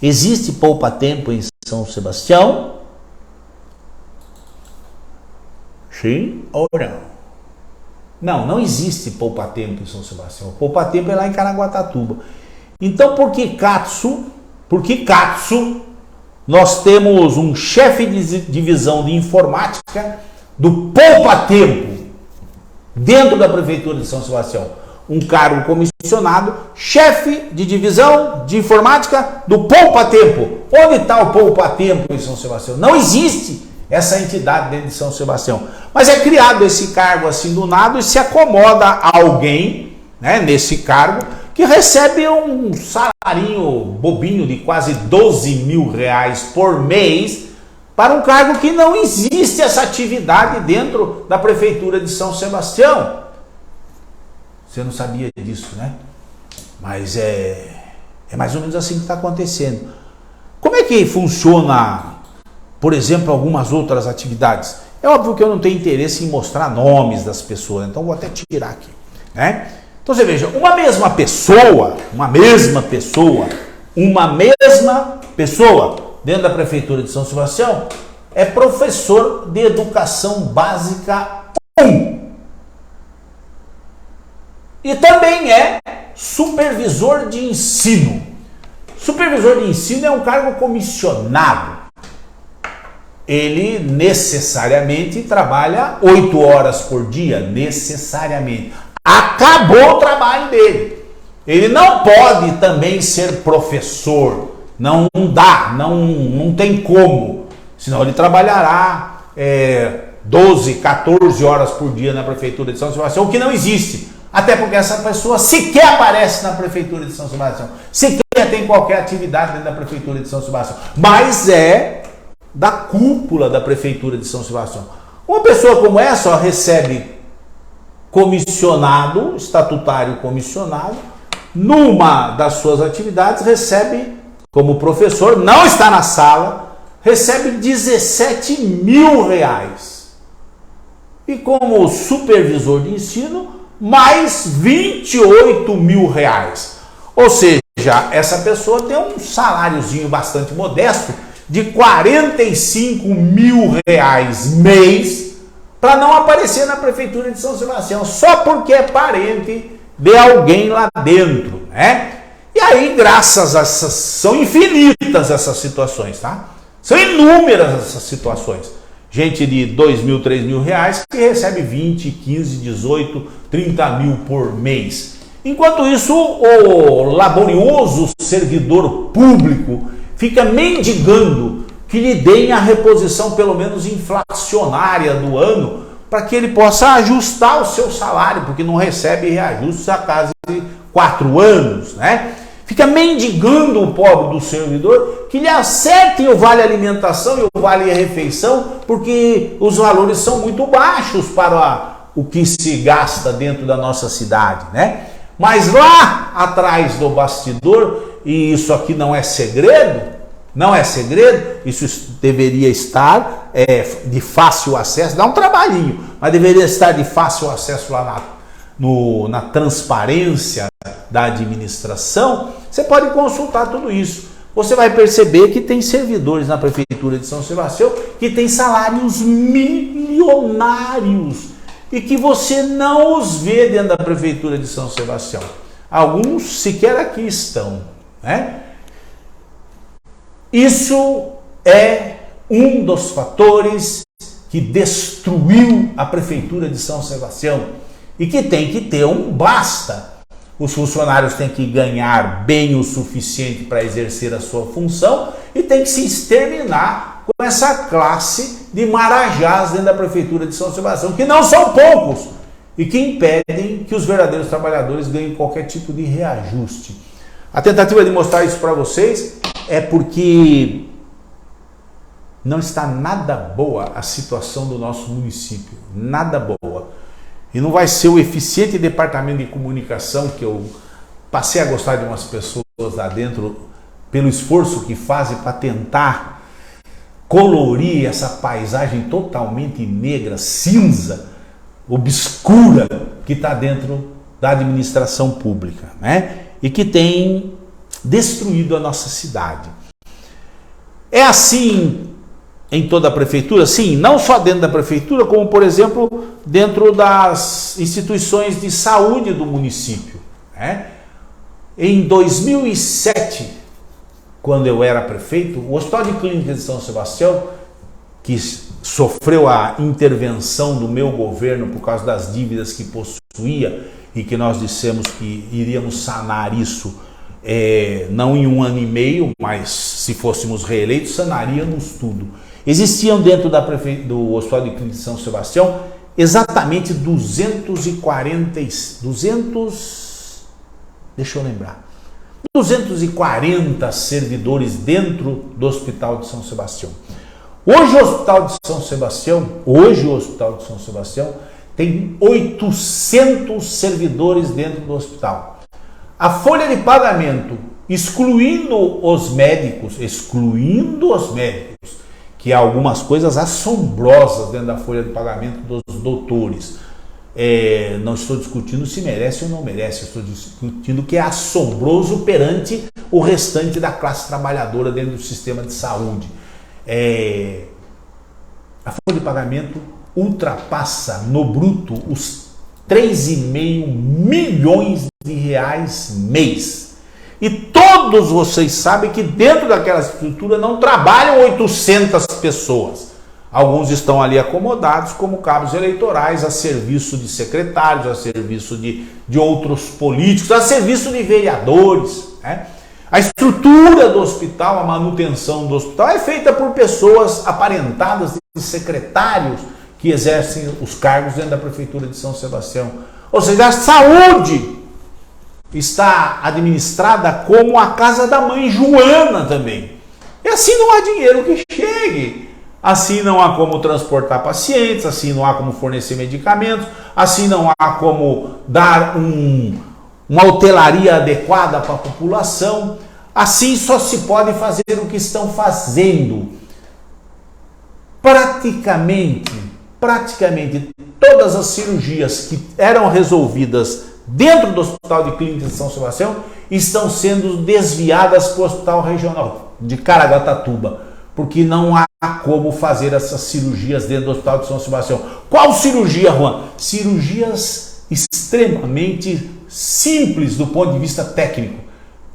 Existe poupa-tempo em São Sebastião? Sim ou não? Não, não existe poupa-tempo em São Sebastião. Poupa-tempo é lá em Caraguatatuba. Então, por que Katsu, nós temos um chefe de divisão de informática do poupa-tempo dentro da Prefeitura de São Sebastião? Um cargo comissionado, chefe de divisão de informática do poupa-tempo. Onde está o poupa-tempo em São Sebastião? Não existe essa entidade dentro de São Sebastião. Mas é criado esse cargo assim do nada e se acomoda alguém, né, nesse cargo que recebe um salarinho bobinho de quase 12 mil reais por mês para um cargo que não existe essa atividade dentro da Prefeitura de São Sebastião. Você não sabia disso, né? Mas é mais ou menos assim que está acontecendo. Como é que funciona, por exemplo, algumas outras atividades? É óbvio que eu não tenho interesse em mostrar nomes das pessoas, então vou até tirar aqui, né? Então você veja, uma mesma pessoa dentro da Prefeitura de São Sebastião é professor de Educação Básica 1. E também é supervisor de ensino. Supervisor de ensino é um cargo comissionado. Ele necessariamente trabalha 8 horas por dia, necessariamente. Acabou o trabalho dele. Ele não pode também ser professor. Não dá, não tem como. Senão ele trabalhará 12, 14 horas por dia na Prefeitura de São Sebastião, o que não existe. Até porque essa pessoa sequer aparece na Prefeitura de São Sebastião. Sequer tem qualquer atividade dentro da Prefeitura de São Sebastião. Mas é da cúpula da Prefeitura de São Sebastião. Uma pessoa como essa recebe comissionado, estatutário comissionado, numa das suas atividades recebe, como professor, não está na sala, recebe 17 mil reais. E como supervisor de ensino, mais 28 mil reais. Ou seja, essa pessoa tem um saláriozinho bastante modesto de 45 mil reais mês para não aparecer na Prefeitura de São Sebastião, só porque é parente de alguém lá dentro, né? E aí, graças a essas, são infinitas essas situações, tá? São inúmeras essas situações. Gente de 2 mil, 3 mil reais que recebe 20, 15, 18, 30 mil por mês. Enquanto isso, o laborioso servidor público fica mendigando que lhe deem a reposição pelo menos inflacionária do ano para que ele possa ajustar o seu salário, porque não recebe reajustes há quase 4 anos, né? Fica mendigando o pobre do servidor que lhe acertem o vale alimentação e o vale refeição, porque os valores são muito baixos para o que se gasta dentro da nossa cidade, né? Mas lá atrás do bastidor, e isso aqui não é segredo, isso deveria estar de fácil acesso, dá um trabalhinho, mas deveria estar de fácil acesso lá na transparência da administração. Você pode consultar tudo isso. Você vai perceber que tem servidores na Prefeitura de São Sebastião que têm salários milionários e que você não os vê dentro da Prefeitura de São Sebastião. Alguns sequer aqui estão, né? Isso é um dos fatores que destruiu a Prefeitura de São Sebastião e que tem que ter um basta. Os funcionários têm que ganhar bem o suficiente para exercer a sua função e tem que se exterminar com essa classe de marajás dentro da Prefeitura de São Sebastião, que não são poucos e que impedem que os verdadeiros trabalhadores ganhem qualquer tipo de reajuste. A tentativa de mostrar isso para vocês é porque não está nada boa a situação do nosso município, nada boa. E não vai ser o eficiente departamento de comunicação, que eu passei a gostar de umas pessoas lá dentro, pelo esforço que fazem para tentar colorir essa paisagem totalmente negra, cinza, obscura, que está dentro da administração pública, né? E que tem destruído a nossa cidade. É assim em toda a prefeitura? Sim, não só dentro da prefeitura, como, por exemplo, dentro das instituições de saúde do município, né? Em 2007, quando eu era prefeito, o Hospital de Clínicas de São Sebastião, que sofreu a intervenção do meu governo por causa das dívidas que possuía e que nós dissemos que iríamos sanar isso, não em 1 ano e meio, mas se fôssemos reeleitos, sanaríamos tudo. Existiam dentro do Hospital de Clínicas de São Sebastião exatamente 240 Deixa eu lembrar. 240 servidores dentro do Hospital de São Sebastião. Hoje o Hospital de São Sebastião tem 800 servidores dentro do hospital. A folha de pagamento, excluindo os médicos, que há algumas coisas assombrosas dentro da folha de pagamento dos doutores. Não estou discutindo se merece ou não merece, estou discutindo que é assombroso perante o restante da classe trabalhadora dentro do sistema de saúde. A folha de pagamento ultrapassa no bruto os 3,5 milhões de reais mês. E todos vocês sabem que dentro daquela estrutura não trabalham 800 pessoas. Alguns estão ali acomodados como cabos eleitorais, a serviço de secretários, a serviço de outros políticos, a serviço de vereadores, né? A estrutura do hospital, a manutenção do hospital é feita por pessoas aparentadas de secretários que exercem os cargos dentro da Prefeitura de São Sebastião. Ou seja, a saúde está administrada como a casa da mãe Joana também. E assim não há dinheiro que chegue. Assim não há como transportar pacientes, assim não há como fornecer medicamentos, assim não há como dar uma hotelaria adequada para a população. Assim só se pode fazer o que estão fazendo. Praticamente todas as cirurgias que eram resolvidas dentro do Hospital de Clínicas de São Sebastião estão sendo desviadas para o Hospital Regional de Caraguatatuba, porque não há como fazer essas cirurgias dentro do Hospital de São Sebastião. Qual cirurgia, Juan? Cirurgias extremamente simples do ponto de vista técnico.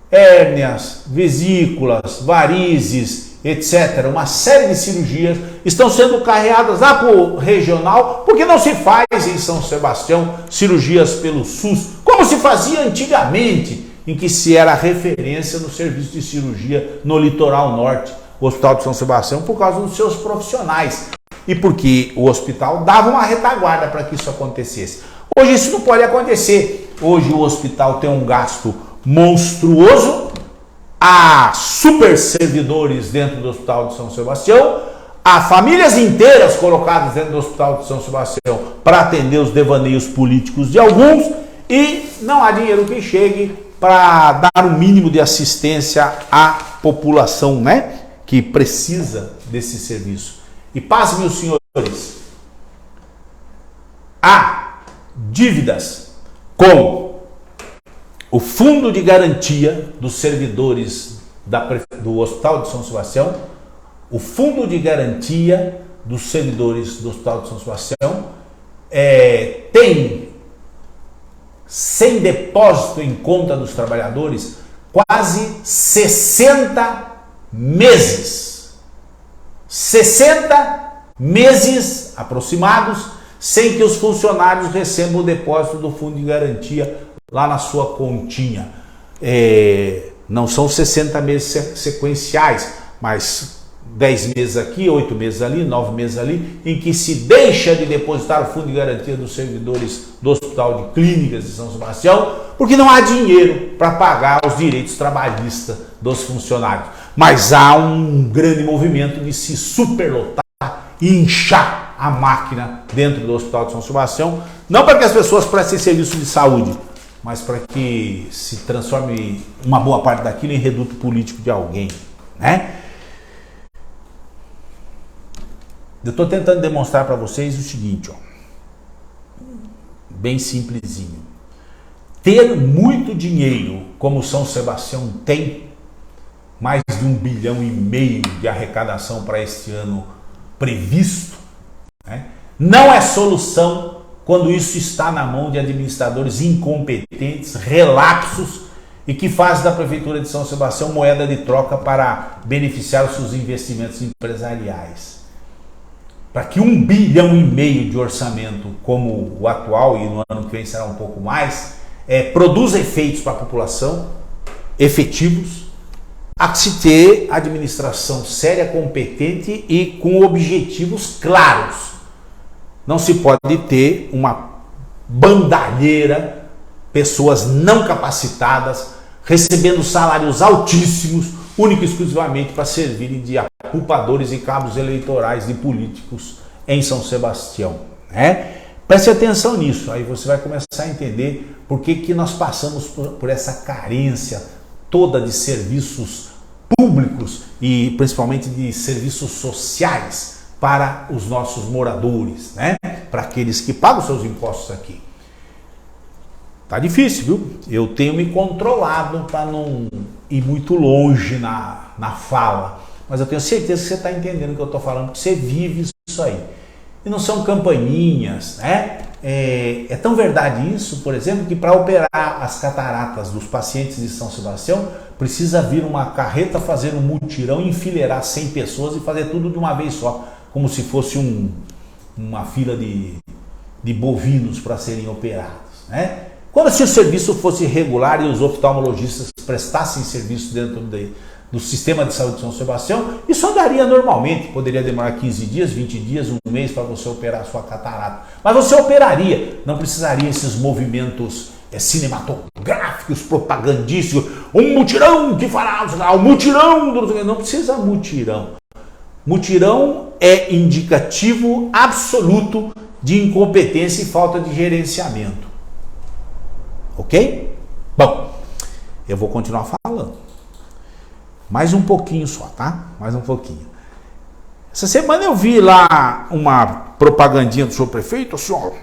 Hérnias, vesículas, varizes, etc. Uma série de cirurgias estão sendo carreadas lá para o regional, porque não se faz em São Sebastião cirurgias pelo SUS, como se fazia antigamente, em que se era referência no serviço de cirurgia no litoral norte, o Hospital de São Sebastião, por causa dos seus profissionais e porque o hospital dava uma retaguarda para que isso acontecesse. Hoje isso não pode acontecer. Hoje o hospital tem um gasto monstruoso, há super servidores dentro do Hospital de São Sebastião, há famílias inteiras colocadas dentro do Hospital de São Sebastião para atender os devaneios políticos de alguns e não há dinheiro que chegue para dar o mínimo de assistência à população, né, que precisa desse serviço. E pasme, meus senhores, há dívidas com o Fundo de Garantia dos Servidores do Hospital de São Sebastião, o Fundo de Garantia dos Servidores do Hospital de São Sebastião tem, sem depósito em conta dos trabalhadores, quase 60 meses. 60 meses aproximados sem que os funcionários recebam o depósito do Fundo de Garantia lá na sua continha. Não são 60 meses sequenciais, mas 10 meses aqui, 8 meses ali, 9 meses ali, em que se deixa de depositar o Fundo de Garantia dos servidores do Hospital de Clínicas de São Sebastião, porque não há dinheiro para pagar os direitos trabalhistas dos funcionários. Mas há um grande movimento de se superlotar e inchar a máquina dentro do Hospital de São Sebastião, não para que as pessoas prestem serviço de saúde, mas para que se transforme uma boa parte daquilo em reduto político de alguém, né? Eu estou tentando demonstrar para vocês o seguinte, ó, bem simplesinho. Ter muito dinheiro, como São Sebastião tem, mais de 1,5 bilhão de arrecadação para este ano previsto, né? Não é solução quando isso está na mão de administradores incompetentes, relapsos e que fazem da Prefeitura de São Sebastião moeda de troca para beneficiar os seus investimentos empresariais. Para que 1,5 bilhão de orçamento como o atual, e no ano que vem será um pouco mais, produza efeitos para a população, efetivos, há que se ter administração séria, competente e com objetivos claros. Não se pode ter uma bandalheira pessoas não capacitadas, recebendo salários altíssimos, única e exclusivamente para servirem de aculpadores e cabos eleitorais de políticos em São Sebastião, né? Preste atenção nisso, aí você vai começar a entender por que nós passamos por essa carência toda de serviços públicos e principalmente de serviços sociais para os nossos moradores, né? Para aqueles que pagam seus impostos aqui. Tá difícil, viu? Eu tenho me controlado para não ir muito longe na fala, mas eu tenho certeza que você está entendendo o que eu estou falando, porque você vive isso aí. E não são campainhas, né? É tão verdade isso, por exemplo, que para operar as cataratas dos pacientes de São Sebastião, precisa vir uma carreta fazer um mutirão, enfileirar 100 pessoas e fazer tudo de uma vez só, como se fosse uma fila de bovinos para serem operados, né? Quando se o serviço fosse regular e os oftalmologistas prestassem serviço dentro do sistema de saúde de São Sebastião, isso andaria normalmente, poderia demorar 15 dias, 20 dias, um mês para você operar a sua catarata. Mas você operaria, não precisaria esses movimentos cinematográficos, propagandísticos, um mutirão que fará, um mutirão, não precisa mutirão. Mutirão é indicativo absoluto de incompetência e falta de gerenciamento. Ok? Bom, eu vou continuar falando. Mais um pouquinho só, tá? Mais um pouquinho. Essa semana eu vi lá uma propagandinha do senhor prefeito, senhor.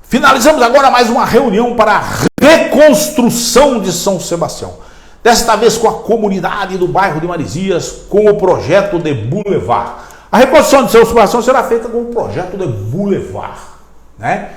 Finalizamos agora mais uma reunião para a reconstrução de São Sebastião. Desta vez com a comunidade do bairro de Marizias, com o projeto de Boulevard. A reconstrução de São Sebastião será feita com o projeto de Boulevard, né?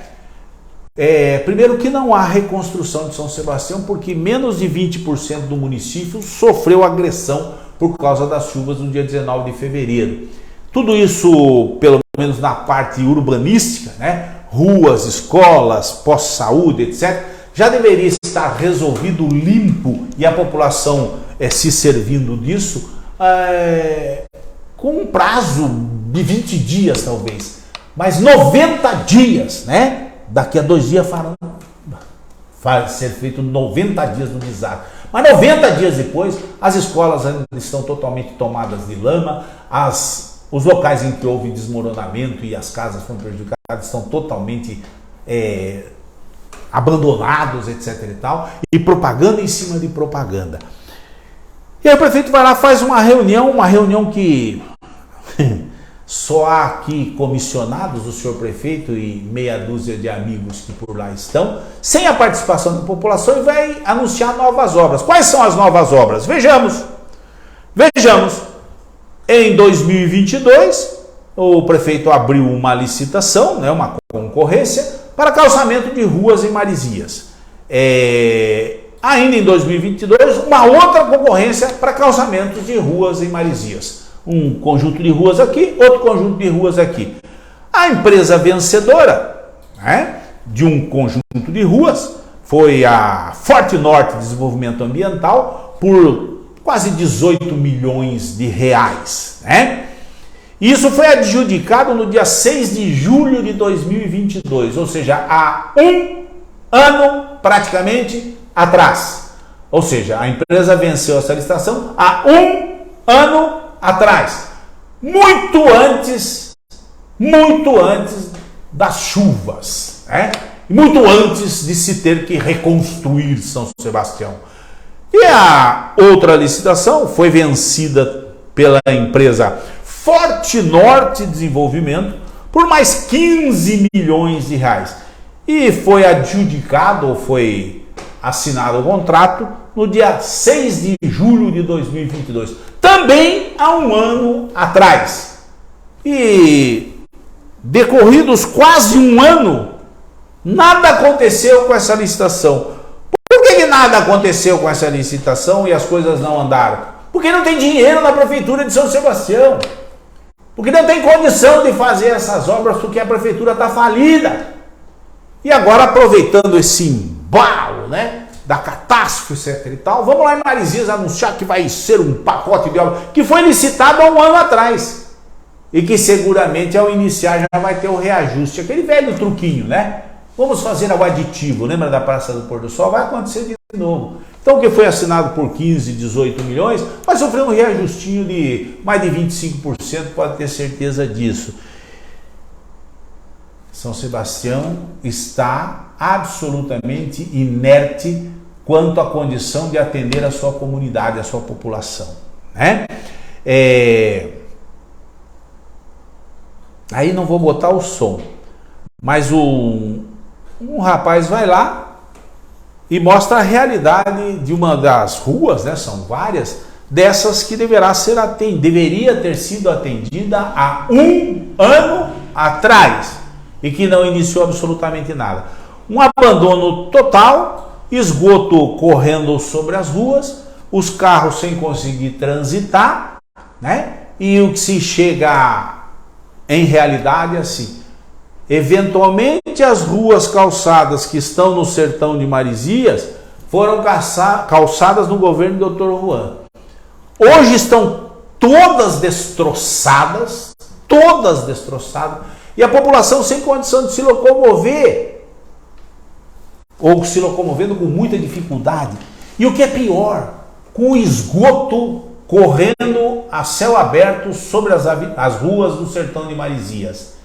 Primeiro que não há reconstrução de São Sebastião porque menos de 20% do município sofreu agressão por causa das chuvas no dia 19 de fevereiro. Tudo isso, pelo menos na parte urbanística, né? Ruas, escolas, pós-saúde, etc., já deveria estar resolvido, limpo, e a população se servindo disso com um prazo de 20 dias talvez, mas 90 dias, né? Daqui a 2 dias vai ser feito 90 dias no desastre. Mas 90 dias depois, as escolas ainda estão totalmente tomadas de lama, os locais em que houve desmoronamento e as casas foram prejudicadas estão totalmente abandonados, etc. e tal, e propaganda em cima de propaganda. E aí o prefeito vai lá, faz uma reunião que só há aqui comissionados do senhor prefeito e meia dúzia de amigos que por lá estão, sem a participação da população, e vai anunciar novas obras. Quais são as novas obras? Vejamos. Em 2022, o prefeito abriu uma licitação, né, uma concorrência, para calçamento de ruas em Marizias. Ainda em 2022, uma outra concorrência para calçamento de ruas em Marizias. Um conjunto de ruas aqui, outro conjunto de ruas aqui. A empresa vencedora, né, de um conjunto de ruas foi a Forte Norte Desenvolvimento Ambiental por quase 18 milhões de reais, né? Isso foi adjudicado no dia 6 de julho de 2022, ou seja, há um ano praticamente atrás. Ou seja, a empresa venceu essa licitação há um ano atrás, muito antes das chuvas, né? Muito antes de se ter que reconstruir São Sebastião. E a outra licitação foi vencida pela empresa Forte Norte Desenvolvimento por mais 15 milhões de reais. E foi adjudicado, ou foi assinado o contrato no dia 6 de julho de 2022, também há um ano atrás. E decorridos quase um ano, nada aconteceu com essa licitação. Por que nada aconteceu com essa licitação e as coisas não andaram? Porque não tem dinheiro na prefeitura de São Sebastião. Porque não tem condição de fazer essas obras porque a prefeitura está falida. E agora, aproveitando esse embalo, né, da catástrofe, etc e tal, vamos lá em Marizias anunciar que vai ser um pacote de obras que foi licitado há um ano atrás. E que seguramente ao iniciar já vai ter o reajuste, aquele velho truquinho, né? Vamos fazer o aditivo, lembra da Praça do Pôr do Sol? Vai acontecer de novo. Então o que foi assinado por 15, 18 milhões, vai sofrer um reajustinho de mais de 25%, pode ter certeza disso. São Sebastião está absolutamente inerte quanto à condição de atender a sua comunidade, a sua população, né? Aí não vou botar o som, mas um rapaz vai lá e mostra a realidade de uma das ruas, né? São várias, dessas que deveria ter sido atendida há 1 ano atrás e que não iniciou absolutamente nada. Um abandono total, esgoto correndo sobre as ruas, os carros sem conseguir transitar, né? E o que se chega em realidade é assim: eventualmente as ruas calçadas que estão no sertão de Marizias foram calçadas no governo do Dr. Juan. Hoje estão todas destroçadas, e a população sem condição de se locomover, ou se locomovendo com muita dificuldade. E o que é pior, com o esgoto correndo a céu aberto sobre as ruas do sertão de Marizias.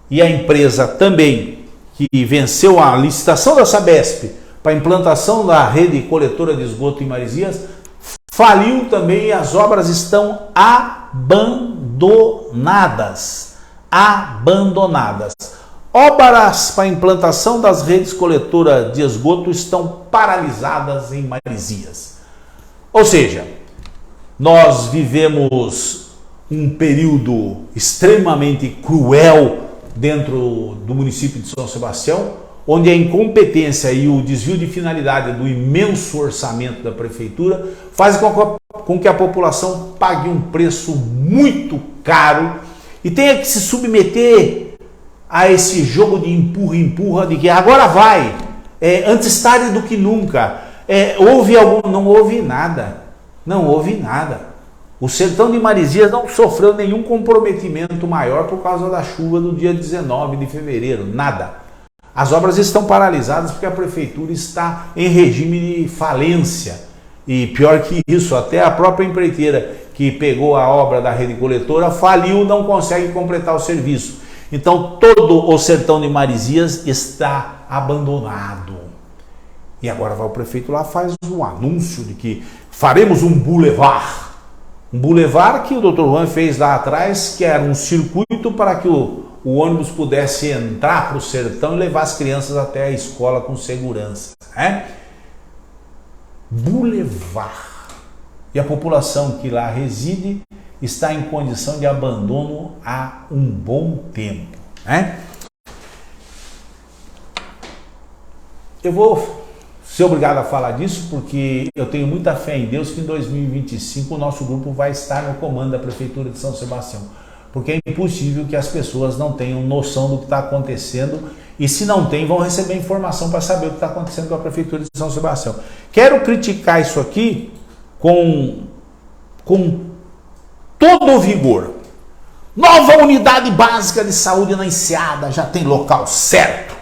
E a empresa também, que venceu a licitação da Sabesp para a implantação da rede coletora de esgoto em Marizias, faliu também e as obras estão abandonadas. Obras para a implantação das redes coletoras de esgoto estão paralisadas em Marizias. Ou seja, nós vivemos um período extremamente cruel dentro do município de São Sebastião, onde a incompetência e o desvio de finalidade do imenso orçamento da prefeitura faz com que a população pague um preço muito caro e tenha que se submeter a esse jogo de empurra-empurra, de que agora vai, antes tarde do que nunca. Não houve nada. O sertão de Marizias não sofreu nenhum comprometimento maior por causa da chuva do dia 19 de fevereiro, nada. As obras estão paralisadas porque a prefeitura está em regime de falência. E pior que isso, até a própria empreiteira que pegou a obra da rede coletora faliu, não consegue completar o serviço. Então todo o sertão de Marizias está abandonado. E agora vai o prefeito lá, faz um anúncio de que faremos um bulevar. Um bulevar que o Dr. Juan fez lá atrás, que era um circuito para que o ônibus pudesse entrar para o sertão e levar as crianças até a escola com segurança, né? Bulevar. E a população que lá reside está em condição de abandono há um bom tempo, né? Eu vou ser obrigado a falar disso porque eu tenho muita fé em Deus que em 2025 o nosso grupo vai estar no comando da Prefeitura de São Sebastião. Porque é impossível que as pessoas não tenham noção do que está acontecendo e, se não tem, vão receber informação para saber o que está acontecendo com a Prefeitura de São Sebastião. Quero criticar isso aqui com todo o vigor. Nova unidade básica de saúde na Enseada, já tem local certo.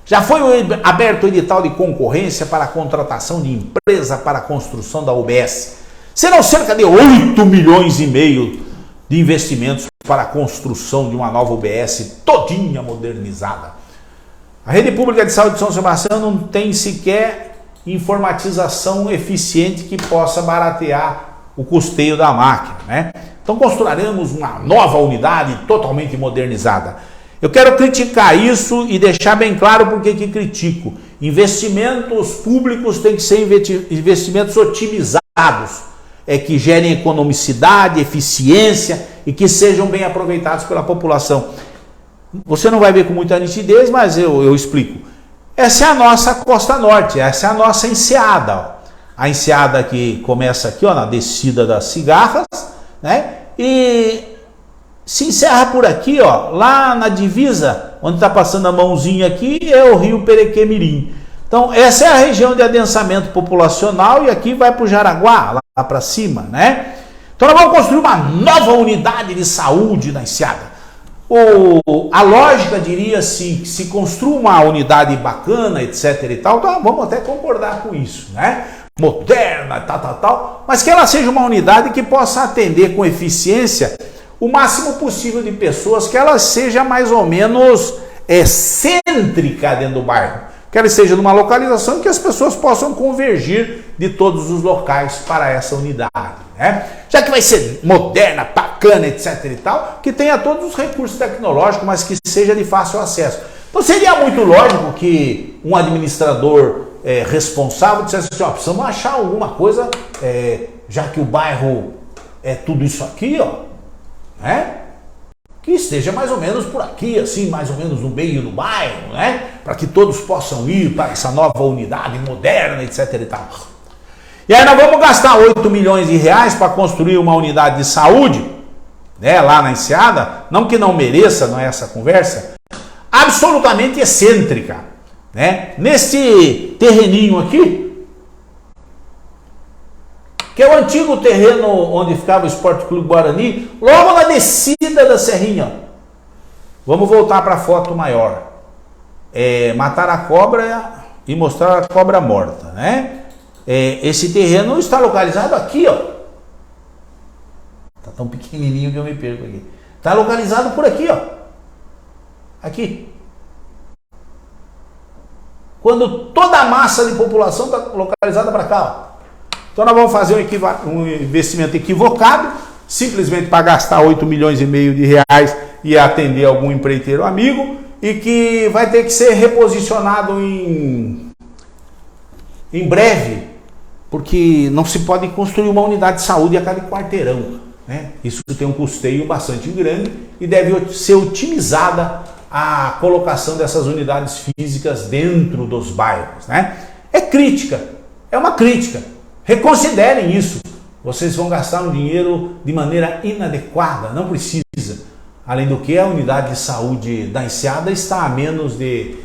Já foi aberto o edital de concorrência para a contratação de empresa para a construção da UBS. Serão cerca de 8,5 milhões de investimentos para a construção de uma nova UBS todinha modernizada. A rede pública de saúde de São Sebastião não tem sequer informatização eficiente que possa baratear o custeio da máquina, né? Então construiremos uma nova unidade totalmente modernizada. Eu quero criticar isso e deixar bem claro porque que critico. Investimentos públicos têm que ser investimentos otimizados, que gerem economicidade, eficiência e que sejam bem aproveitados pela população. Você não vai ver com muita nitidez, mas eu explico. Essa é a nossa Costa Norte, essa é a nossa Enseada. Ó. A Enseada que começa aqui, ó, na descida das Cigarras, né? E se encerra por aqui, ó, lá na divisa, onde está passando a mãozinha aqui, é o rio Perequê-Mirim. Então, essa é a região de adensamento populacional e aqui vai para o Jaraguá, lá para cima, né? Então, nós vamos construir uma nova unidade de saúde na Enseada. A lógica diria assim, que se construa uma unidade bacana, etc e tal, então vamos até concordar com isso, né? Moderna, tal, mas que ela seja uma unidade que possa atender com eficiência o máximo possível de pessoas, que ela seja mais ou menos cêntrica dentro do bairro, que ela esteja numa localização em que as pessoas possam convergir de todos os locais para essa unidade, né? Já que vai ser moderna, bacana, etc e tal, que tenha todos os recursos tecnológicos, mas que seja de fácil acesso. Então seria muito lógico que um administrador responsável dissesse assim, ó, precisamos achar alguma coisa, já que o bairro é tudo isso aqui, ó, né? Que esteja mais ou menos por aqui, assim, mais ou menos no meio do bairro, né? Para que todos possam ir para essa nova unidade moderna, etc e tal. E aí nós vamos gastar 8 milhões de reais para construir uma unidade de saúde, né, lá na Enseada, não que não mereça, não é essa conversa, absolutamente excêntrica, né? Neste terreninho aqui, que é o antigo terreno onde ficava o Esporte Clube Guarani, logo na descida da serrinha. Vamos voltar para a foto maior. Matar a cobra e mostrar a cobra morta, né? Esse terreno está localizado aqui, ó. Tá tão pequenininho que eu me perco aqui. Está localizado por aqui, ó. Aqui. Quando toda a massa de população está localizada para cá, ó. Então nós vamos fazer um investimento equivocado, simplesmente para gastar 8 milhões e meio de reais e atender algum empreiteiro amigo, e que vai ter que ser reposicionado em breve, porque não se pode construir uma unidade de saúde a cada quarteirão, né? Isso tem um custeio bastante grande e deve ser otimizada a colocação dessas unidades físicas dentro dos bairros, né? É crítica, é uma crítica. Reconsiderem isso. Vocês vão gastar um dinheiro de maneira inadequada, não precisa. Além do que, a unidade de saúde da Enseada está a menos de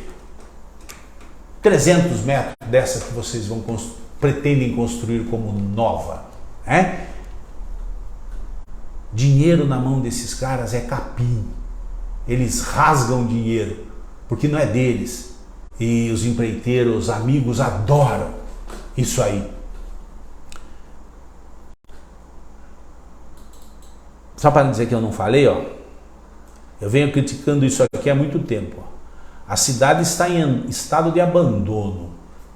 300 metros dessa que vocês pretendem construir como nova, né? Dinheiro na mão desses caras é capim. Eles rasgam dinheiro, porque não é deles. E os empreiteiros, amigos, adoram isso aí. Só para não dizer que eu não falei, ó, eu venho criticando isso aqui há muito tempo. Ó. A cidade está em estado de abandono.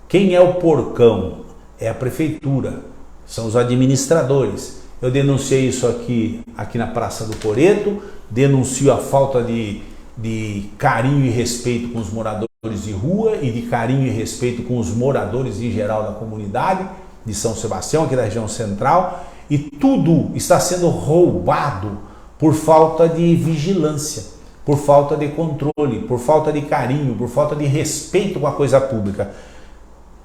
Quem é o porcão? É a prefeitura, são os administradores. Eu denunciei isso aqui na Praça do Coreto, denuncio a falta de carinho e respeito com os moradores de rua e de carinho e respeito com os moradores em geral da comunidade de São Sebastião, aqui da região central, e tudo está sendo roubado por falta de vigilância, por falta de controle, por falta de carinho, por falta de respeito com a coisa pública.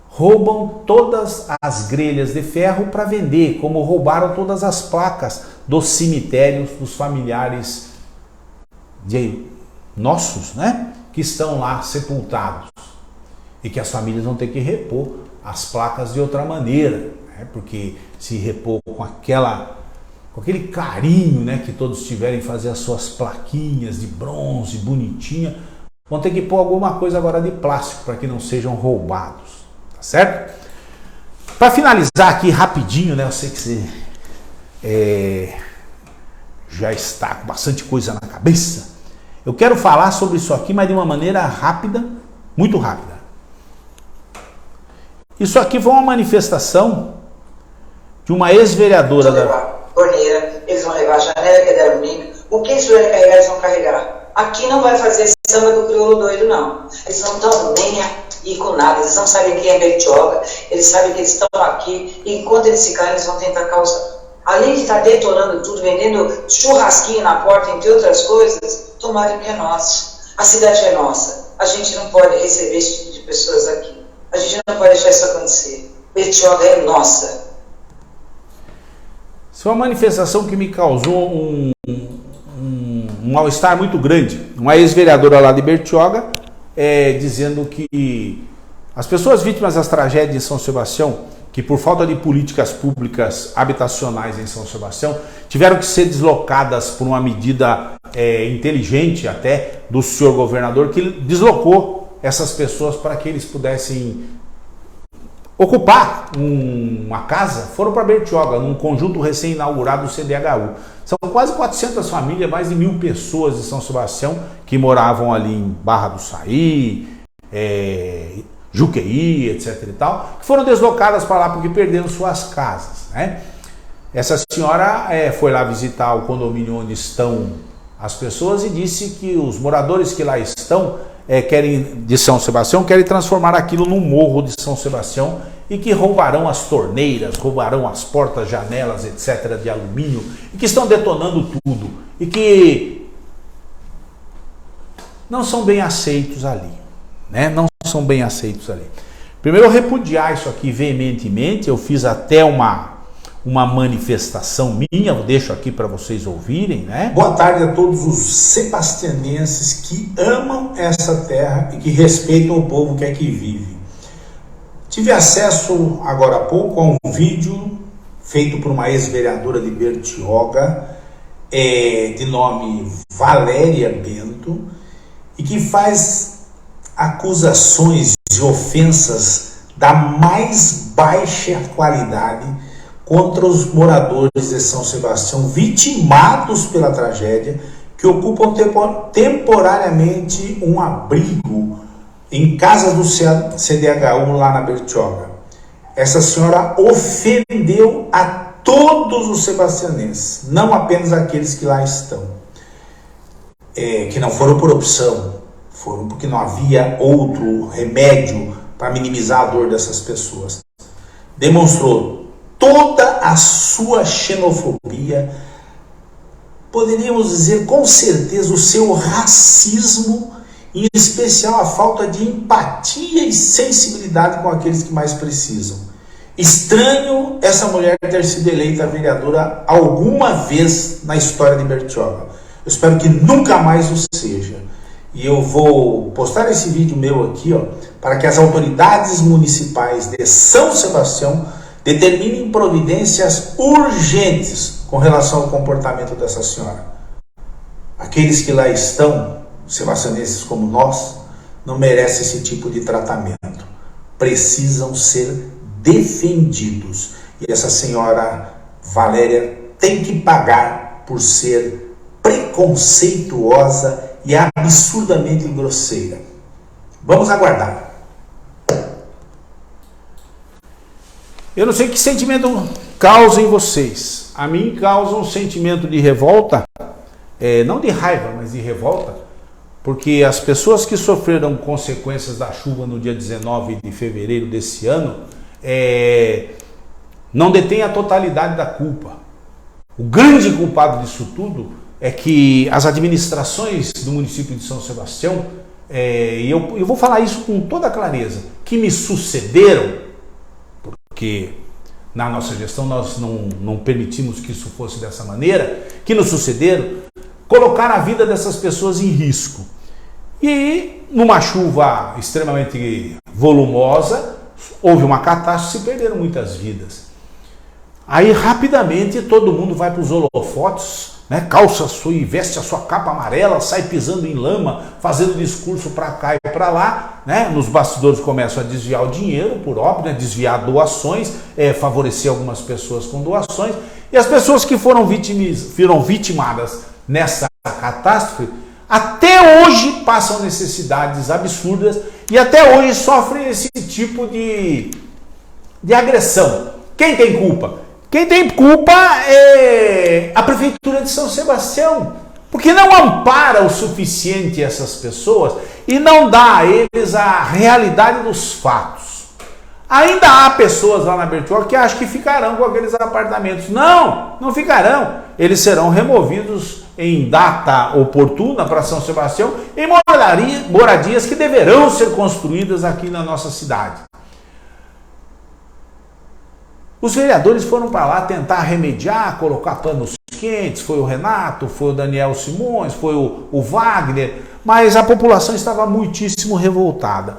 Roubam todas as grelhas de ferro para vender, como roubaram todas as placas dos cemitérios dos familiares nossos, né? Que estão lá sepultados. E que as famílias vão ter que repor as placas de outra maneira, né? Porque se repor com aquele carinho, né, que todos tiverem em fazer as suas plaquinhas de bronze, bonitinha, vão ter que pôr alguma coisa agora de plástico para que não sejam roubados. Certo? Para finalizar aqui rapidinho, né? Eu sei que você já está com bastante coisa na cabeça. Eu quero falar sobre isso aqui, mas de uma maneira rápida, muito rápida. Isso aqui foi uma manifestação de uma ex-vereadora da torneira, eles vão levar a janela que é de alumínio. O que eles forem carregar, eles vão carregar. Aqui não vai fazer samba do crioulo doido, não. Eles não estão nem aqui com nada, eles não sabem quem é Bertioga, eles sabem que eles estão aqui, e enquanto eles ficarem, eles vão tentar causar. Além de estar detonando tudo, vendendo churrasquinho na porta, entre outras coisas, tomara que é nosso. A cidade é nossa. A gente não pode receber esse tipo de pessoas aqui. A gente não pode deixar isso acontecer. Bertioga é nossa. Isso é uma manifestação que me causou um mal-estar muito grande. Uma ex-vereadora lá de Bertioga dizendo que as pessoas vítimas das tragédias de São Sebastião, que por falta de políticas públicas habitacionais em São Sebastião, tiveram que ser deslocadas por uma medida inteligente até do senhor governador, que deslocou essas pessoas para que eles pudessem ocupar uma casa. Foram para Bertioga, num conjunto recém-inaugurado do CDHU. São quase 400 famílias, mais de 1000 pessoas de São Sebastião que moravam ali em Barra do Saí, Juqueí, etc. e tal, que foram deslocadas para lá porque perderam suas casas, né? Essa senhora foi lá visitar o condomínio onde estão as pessoas e disse que os moradores que lá estão de São Sebastião querem transformar aquilo num morro de São Sebastião e que roubarão as torneiras, roubarão as portas, janelas, etc. de alumínio e que estão detonando tudo e que não são bem aceitos ali, né? Não são bem aceitos ali. Primeiro, eu repudiar isso aqui veementemente. Eu fiz até uma manifestação minha, eu deixo aqui para vocês ouvirem, né? Boa tarde a todos os sebastianenses que amam essa terra e que respeitam o povo que aqui vive. Tive acesso agora há pouco a um vídeo feito por uma ex-vereadora de Bertioga, de nome Valéria Bento, e que faz acusações e ofensas da mais baixa qualidade contra os moradores de São Sebastião vitimados pela tragédia, que ocupam temporariamente um abrigo em casa do CDHU lá na Bertioga. Essa senhora ofendeu a todos os sebastianenses, não apenas aqueles que lá estão, que não foram por opção, foram porque não havia outro remédio para minimizar a dor dessas pessoas. Demonstrou toda a sua xenofobia, poderíamos dizer com certeza o seu racismo, em especial a falta de empatia e sensibilidade com aqueles que mais precisam. Estranho essa mulher ter sido eleita vereadora alguma vez na história de Bertioga. Eu espero que nunca mais o seja. E eu vou postar esse vídeo meu aqui, para que as autoridades municipais de São Sebastião determinem providências urgentes com relação ao comportamento dessa senhora. Aqueles que lá estão, sebastianenses como nós, não merecem esse tipo de tratamento. Precisam ser defendidos. E essa senhora Valéria tem que pagar por ser preconceituosa e absurdamente grosseira. Vamos aguardar. Eu não sei que sentimento causa em vocês. A mim causa um sentimento de revolta, não de raiva, mas de revolta, porque as pessoas que sofreram consequências da chuva no dia 19 de fevereiro desse ano não detêm a totalidade da culpa. O grande culpado disso tudo é que as administrações do município de São Sebastião, e eu vou falar isso com toda clareza, que me sucederam, porque na nossa gestão nós não permitimos que isso fosse dessa maneira, que nos sucederam, colocaram a vida dessas pessoas em risco. E numa chuva extremamente volumosa, houve uma catástrofe e se perderam muitas vidas. Aí rapidamente todo mundo vai para os holofotes, né? Calça sua e veste a sua capa amarela, sai pisando em lama, fazendo discurso para cá e para lá, né? Nos bastidores começam a desviar o dinheiro, por óbvio, né? Desviar doações, favorecer algumas pessoas com doações, e as pessoas que foram vitimadas nessa catástrofe, até hoje passam necessidades absurdas e até hoje sofrem esse tipo de agressão. Quem tem culpa? Quem tem culpa é a Prefeitura de São Sebastião, porque não ampara o suficiente essas pessoas e não dá a eles a realidade dos fatos. Ainda há pessoas lá na Bertioga que acham que ficarão com aqueles apartamentos. Não, não ficarão. Eles serão removidos em data oportuna para São Sebastião em moradias que deverão ser construídas aqui na nossa cidade. Os vereadores foram para lá tentar remediar, colocar panos quentes, foi o Renato, foi o Daniel Simões, foi o Wagner, mas a população estava muitíssimo revoltada.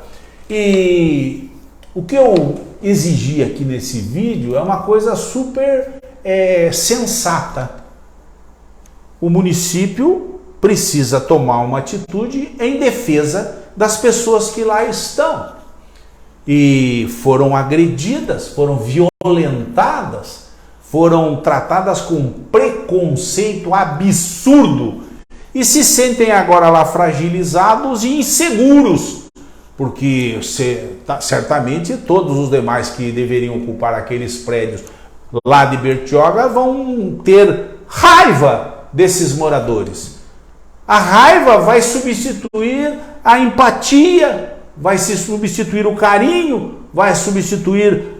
E o que eu exigi aqui nesse vídeo é uma coisa super sensata. O município precisa tomar uma atitude em defesa das pessoas que lá estão. E foram agredidas, foram violentadas, foram tratadas com preconceito absurdo e se sentem agora lá fragilizados e inseguros, porque certamente todos os demais que deveriam ocupar aqueles prédios lá de Bertioga vão ter raiva desses moradores. A raiva vai substituir a empatia, vai se substituir o carinho, vai substituir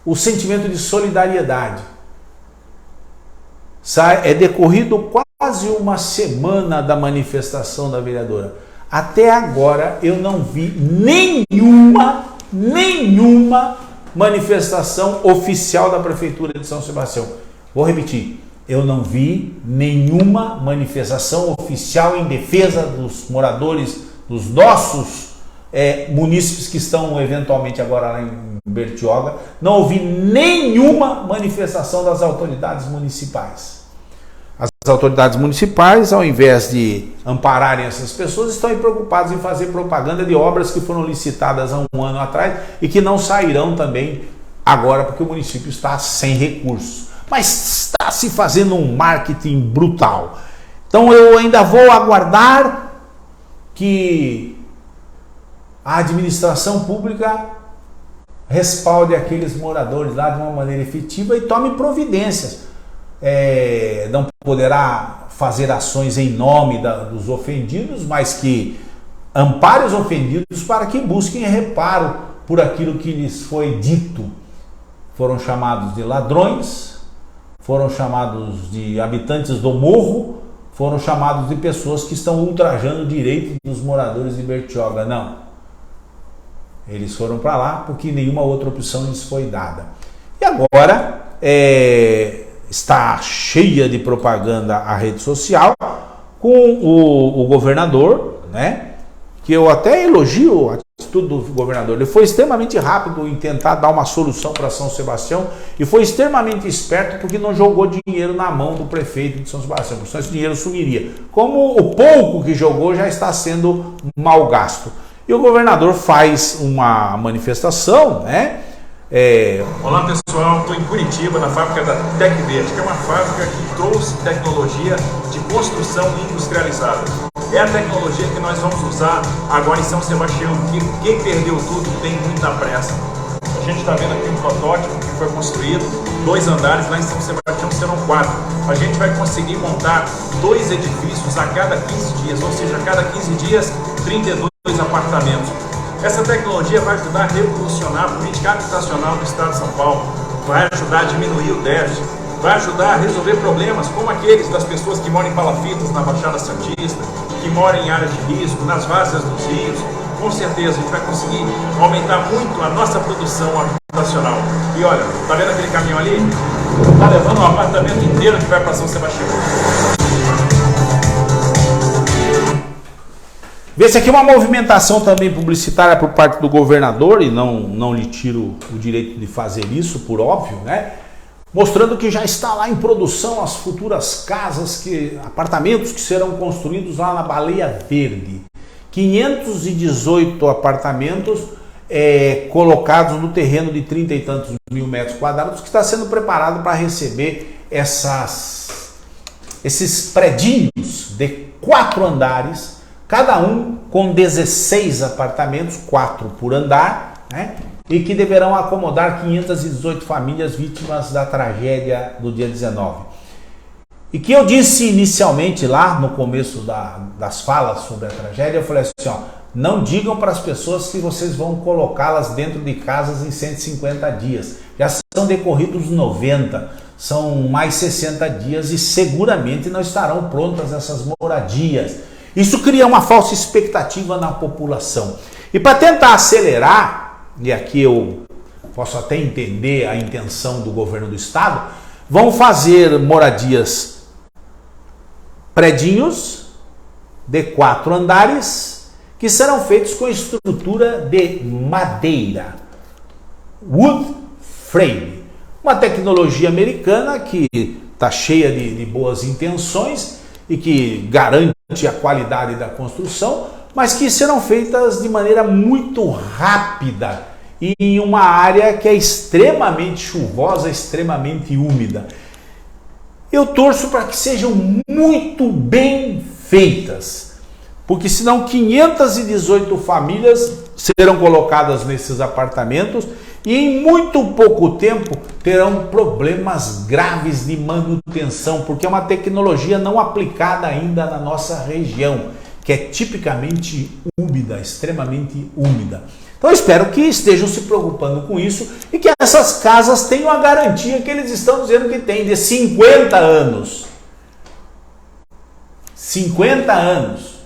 o sentimento de solidariedade. É decorrido quase uma semana da manifestação da vereadora. Até agora eu não vi nenhuma manifestação oficial da Prefeitura de São Sebastião. Vou repetir, eu não vi nenhuma manifestação oficial em defesa dos moradores, dos nossos munícipes que estão eventualmente agora lá em Bertioga. Não ouvi nenhuma manifestação das autoridades municipais. As autoridades municipais, ao invés de ampararem essas pessoas, estão preocupadas em fazer propaganda de obras que foram licitadas há um ano atrás e que não sairão também agora porque o município está sem recursos. Mas está se fazendo um marketing brutal. Então eu ainda vou aguardar que a administração pública respalde aqueles moradores lá de uma maneira efetiva e tome providências. Não poderá fazer ações em nome dos ofendidos, mas que ampare os ofendidos para que busquem reparo por aquilo que lhes foi dito. Foram chamados de ladrões, foram chamados de habitantes do morro, foram chamados de pessoas que estão ultrajando o direito dos moradores de Bertioga. Não. Eles foram para lá porque nenhuma outra opção lhes foi dada. E agora está cheia de propaganda a rede social com o governador, né? Que eu até elogio a atitude do governador. Ele foi extremamente rápido em tentar dar uma solução para São Sebastião e foi extremamente esperto porque não jogou dinheiro na mão do prefeito de São Sebastião, porque senão esse dinheiro sumiria. Como o pouco que jogou já está sendo mal gasto. E o governador faz uma manifestação, né? Olá pessoal, estou em Curitiba, na fábrica da Tec Verde, que é uma fábrica que trouxe tecnologia de construção industrializada. É a tecnologia que nós vamos usar agora em São Sebastião, que quem perdeu tudo tem muita pressa. A gente está vendo aqui um protótipo que foi construído, 2 andares, lá em São Sebastião serão 4. A gente vai conseguir montar 2 edifícios a cada 15 dias, ou seja, a cada 15 dias, 32 apartamentos. Essa tecnologia vai ajudar a revolucionar a política habitacional do Estado de São Paulo, vai ajudar a diminuir o déficit, vai ajudar a resolver problemas como aqueles das pessoas que moram em palafitas na Baixada Santista, que moram em áreas de risco, nas várzeas dos rios. Com certeza a gente vai conseguir aumentar muito a nossa produção habitacional. E olha, tá vendo aquele caminhão ali? Tá levando um apartamento inteiro que vai para São Sebastião. Vê-se aqui uma movimentação também publicitária por parte do governador, e não lhe tiro o direito de fazer isso, por óbvio, né? Mostrando que já está lá em produção as futuras casas, apartamentos que serão construídos lá na Baleia Verde. 518 apartamentos colocados no terreno de 30 e tantos mil metros quadrados, que está sendo preparado para receber esses predinhos de 4 andares, cada um com 16 apartamentos, 4 por andar, né? E que deverão acomodar 518 famílias vítimas da tragédia do dia 19. E que eu disse inicialmente lá no começo das falas sobre a tragédia, eu falei assim, ó, não digam para as pessoas que vocês vão colocá-las dentro de casas em 150 dias. Já são decorridos 90, são mais 60 dias e seguramente não estarão prontas essas moradias. Isso cria uma falsa expectativa na população. E para tentar acelerar, e aqui eu posso até entender a intenção do governo do estado, vão fazer moradias, predinhos de 4 andares, que serão feitos com estrutura de madeira, wood frame, Uma tecnologia americana que está cheia de boas intenções e que garante a qualidade da construção, mas que serão feitas de maneira muito rápida e em uma área que é extremamente chuvosa, extremamente úmida. Eu torço para que sejam muito bem feitas, porque senão 518 famílias serão colocadas nesses apartamentos e em muito pouco tempo terão problemas graves de manutenção, porque é uma tecnologia não aplicada ainda na nossa região, que é tipicamente úmida, extremamente úmida. Então eu espero que estejam se preocupando com isso e que essas casas tenham a garantia que eles estão dizendo que tem, de 50 anos. 50 anos.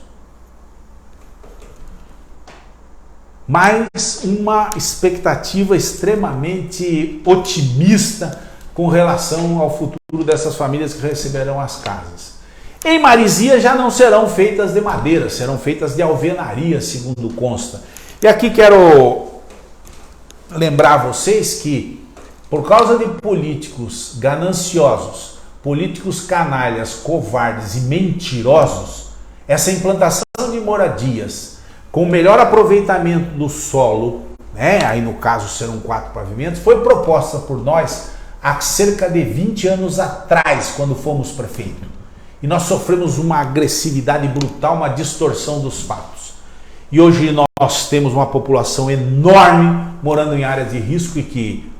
Mas uma expectativa extremamente otimista com relação ao futuro dessas famílias que receberão as casas. Em Marizia já não serão feitas de madeira, serão feitas de alvenaria, segundo consta. E aqui quero lembrar a vocês que, por causa de políticos gananciosos, políticos canalhas, covardes e mentirosos, essa implantação de moradias com melhor aproveitamento do solo, aí no caso serão 4 pavimentos, foi proposta por nós há cerca de 20 anos atrás, quando fomos prefeito. E nós sofremos uma agressividade brutal, uma distorção dos fatos. E hoje nós temos uma população enorme morando em áreas de risco e que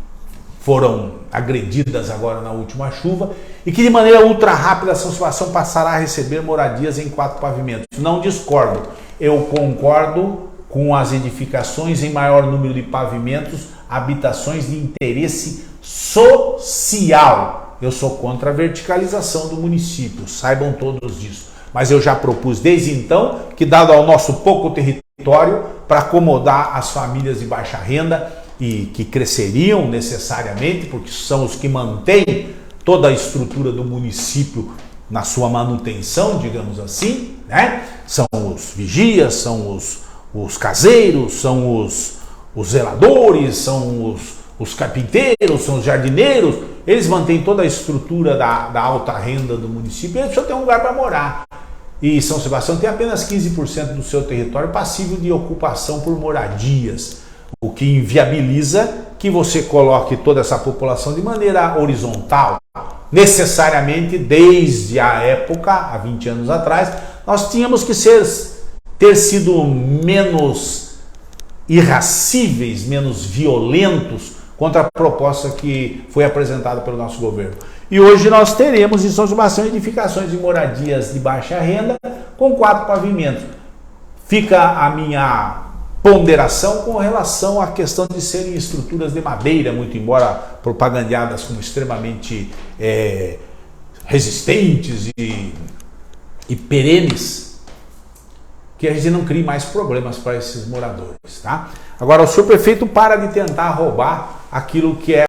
foram agredidas agora na última chuva e que de maneira ultra rápida a São Sebastião passará a receber moradias em 4 pavimentos. Não discordo, eu concordo com as edificações em maior número de pavimentos, habitações de interesse social. Eu sou contra a verticalização do município, saibam todos disso. Mas eu já propus desde então que, dado ao nosso pouco território, para acomodar as famílias de baixa renda e que cresceriam necessariamente, porque são os que mantêm toda a estrutura do município na sua manutenção, digamos assim, né? São os vigias, são os caseiros, são os zeladores, são os carpinteiros, são os jardineiros. Eles mantêm toda a estrutura da alta renda do município e eles precisam ter um lugar para morar. E São Sebastião tem apenas 15% do seu território passível de ocupação por moradias, o que inviabiliza que você coloque toda essa população de maneira horizontal. Necessariamente, desde a época, há 20 anos atrás, nós tínhamos que ter sido menos irracíveis, menos violentos contra a proposta que foi apresentada pelo nosso governo. E hoje nós teremos em São Sebastião edificações de moradias de baixa renda com 4 pavimentos. Fica a minha ponderação com relação à questão de serem estruturas de madeira, muito embora propagandeadas como extremamente resistentes e perenes, que a gente não crie mais problemas para esses moradores, tá? Agora, o senhor prefeito para de tentar roubar aquilo que é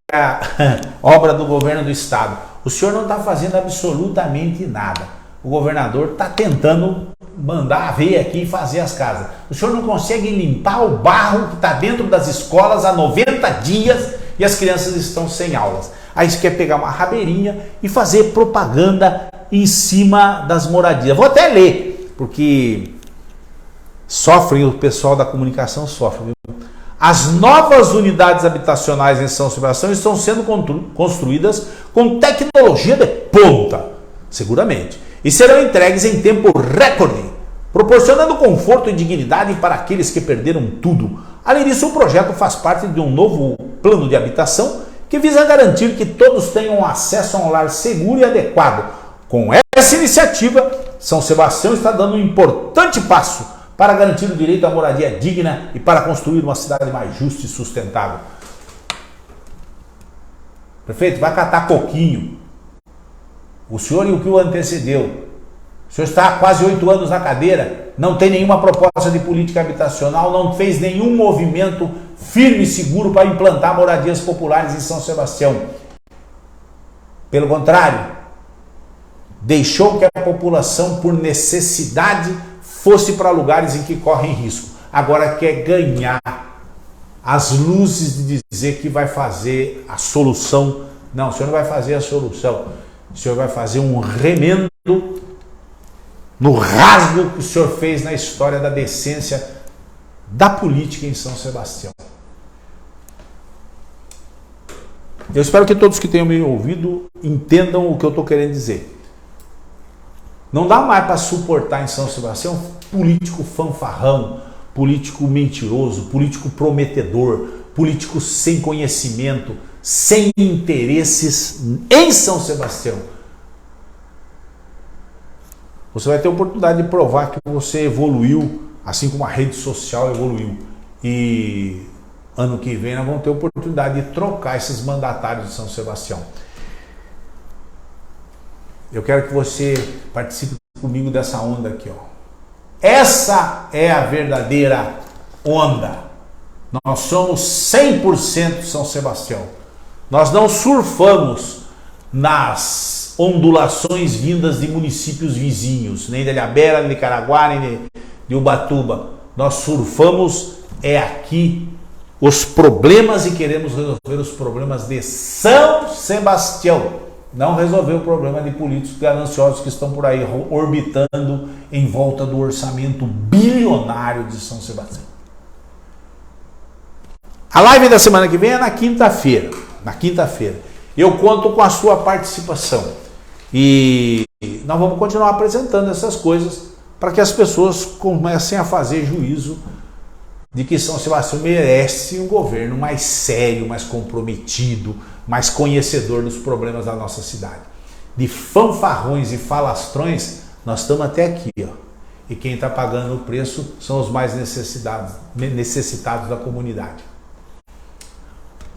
obra do governo do estado. O senhor não está fazendo absolutamente nada. O governador está tentando mandar a veia aqui e fazer as casas. O senhor não consegue limpar o barro que está dentro das escolas há 90 dias e as crianças estão sem aulas. Aí você quer pegar uma rabeirinha e fazer propaganda em cima das moradias. Vou até ler, porque o pessoal da comunicação sofre, viu? As novas unidades habitacionais em São Sebastião estão sendo construídas com tecnologia de ponta, seguramente, e serão entregues em tempo recorde, proporcionando conforto e dignidade para aqueles que perderam tudo. Além disso, o projeto faz parte de um novo plano de habitação que visa garantir que todos tenham acesso a um lar seguro e adequado. Com essa iniciativa, São Sebastião está dando um importante passo para garantir o direito à moradia digna e para construir uma cidade mais justa e sustentável. Prefeito, vai catar coquinho. O senhor e o que o antecedeu. O senhor está há quase 8 anos na cadeira, não tem nenhuma proposta de política habitacional, não fez nenhum movimento firme e seguro para implantar moradias populares em São Sebastião. Pelo contrário, deixou que a população, por necessidade, fosse para lugares em que correm risco. Agora quer ganhar as luzes de dizer que vai fazer a solução Não, o senhor não vai fazer a solução. O senhor vai fazer um remendo no rasgo que o senhor fez na história da decência da política em São Sebastião. Eu espero que todos que tenham me ouvido entendam o que eu estou querendo dizer. Não dá mais para suportar em São Sebastião político fanfarrão, político mentiroso, político prometedor, político sem conhecimento, sem interesses em São Sebastião. Você vai ter a oportunidade de provar que você evoluiu, assim como a rede social evoluiu. E ano que vem nós vamos ter a oportunidade de trocar esses mandatários de São Sebastião. Eu quero que você participe comigo dessa onda aqui, ó. Essa é a verdadeira onda. Nós somos 100% São Sebastião. Nós não surfamos nas ondulações vindas de municípios vizinhos, nem de Ilhabela, nem de Caraguá, nem de Ubatuba. Nós surfamos aqui os problemas e queremos resolver os problemas de São Sebastião. Não resolver o problema de políticos gananciosos que estão por aí orbitando em volta do orçamento bilionário de São Sebastião. A live da semana que vem é na quinta-feira. Na quinta-feira. Eu conto com a sua participação. E nós vamos continuar apresentando essas coisas para que as pessoas comecem a fazer juízo de que São Sebastião merece um governo mais sério, mais comprometido, mais conhecedor dos problemas da nossa cidade. De fanfarrões e falastrões, nós estamos até aqui, ó. E quem está pagando o preço são os mais necessitados da comunidade.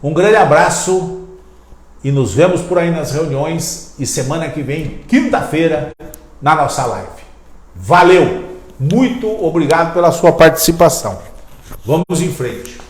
Um grande abraço e nos vemos por aí nas reuniões e semana que vem, quinta-feira, na nossa live. Valeu! Muito obrigado pela sua participação. Vamos em frente.